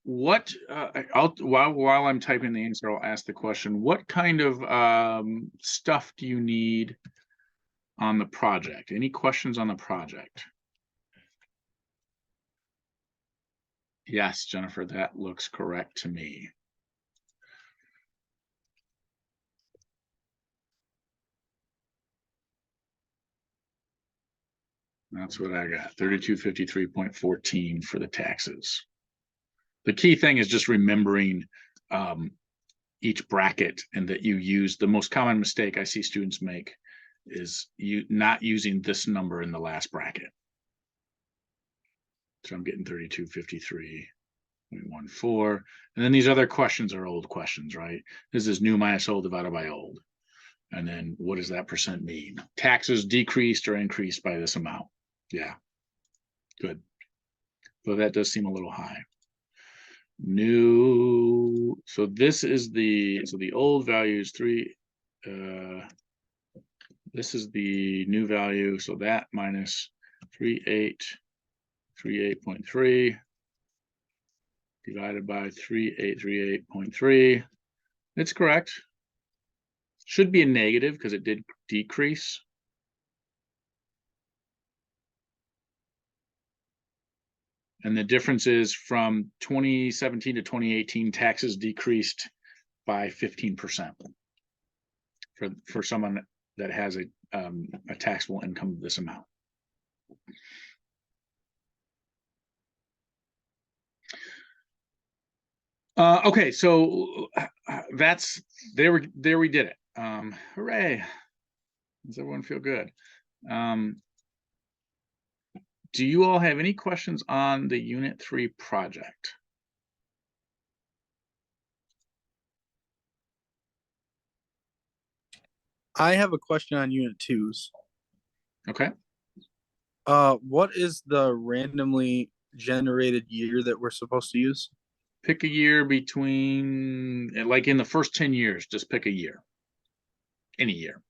What while I'm typing the answer, I'll ask the question, what kind of stuff do you need on the project? Any questions on the project? Yes, Jennifer, that looks correct to me. That's what I got, 3253.14 for the taxes. The key thing is just remembering each bracket, and that you use the most common mistake I see students make is you not using this number in the last bracket. So I'm getting 3253.14. And then these other questions are old questions, right? This is new minus old divided by old. And then what does that percent mean? Taxes decreased or increased by this amount. Yeah, good. But that does seem a little high. New, so this is the old value is 3. This is the new value, so that minus 3838.3 divided by 3838.3. It's correct. Should be a negative because it did decrease. And the difference is from 2017 to 2018, taxes decreased by 15% for someone that has a taxable income of this amount. Okay, so that's there we did it. Hooray. Does everyone feel good? Do you all have any questions on the Unit 3 project? I have a question on unit 2s. Okay. What is the randomly generated year that we're supposed to use? Pick a year between, like in the first 10 years, just pick a year. Any year.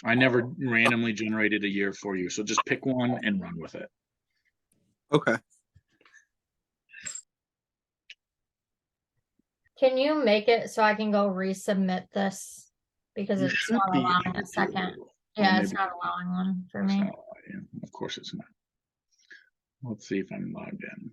I never randomly generated a year for you, so just pick one and run with it. Okay. Can you make it so I can go resubmit this? Because You it's should not be allowing able a second. to. Yeah, Well, it's maybe not allowing one for it's me. not allowing you. Of course it's not. Let's see if I'm logged in.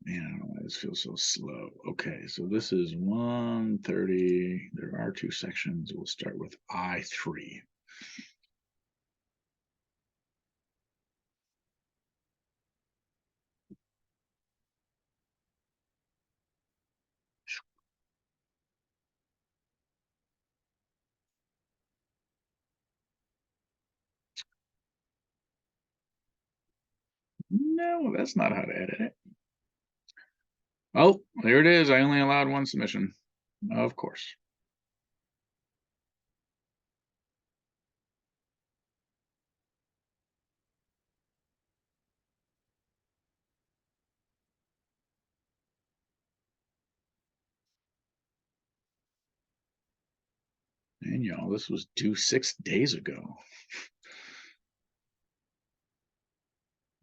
Man, I don't know why this feels so slow. Okay, so this is 130. There are 2 sections. We'll start with I3. No, that's not how to edit it. Oh, there it is. I only allowed 1 submission. Of course. And y'all, this was due 6 days ago.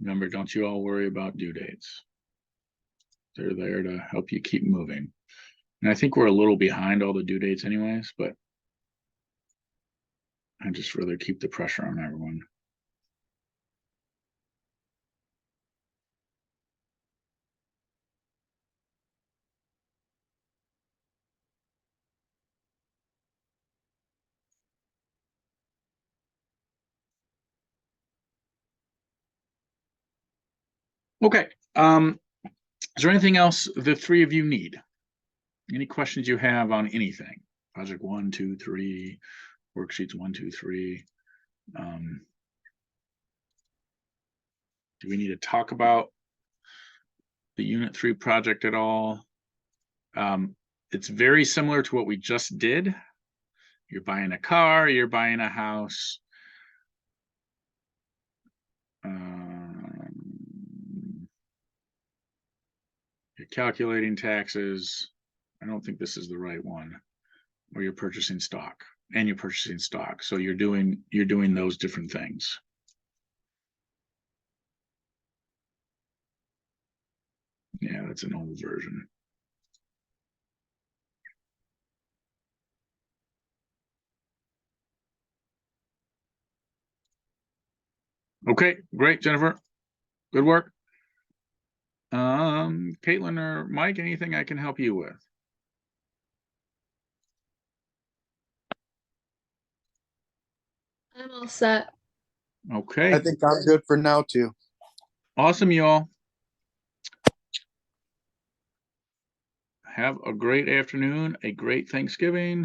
Remember, don't you all worry about due dates. They're there to help you keep moving. And I think we're a little behind all the due dates anyways, but I'd just rather keep the pressure on everyone. Okay. Is there anything else the 3 of you need? Any questions you have on anything? Project 1, 2, 3, worksheets 1, 2, 3. Do we need to talk about the Unit 3 project at all? It's very similar to what we just did. You're buying a car, you're buying a house. You're calculating taxes. I don't think this is the right one. Or you're purchasing stock, and you're purchasing stock. So you're doing those different things. Yeah, that's an old version. Okay, great, Jennifer. Good work. Caitlin or Mike, anything I can help you with? I'm all set. Okay. I think I'm good for now too. Awesome, y'all. Have a great afternoon, a great Thanksgiving.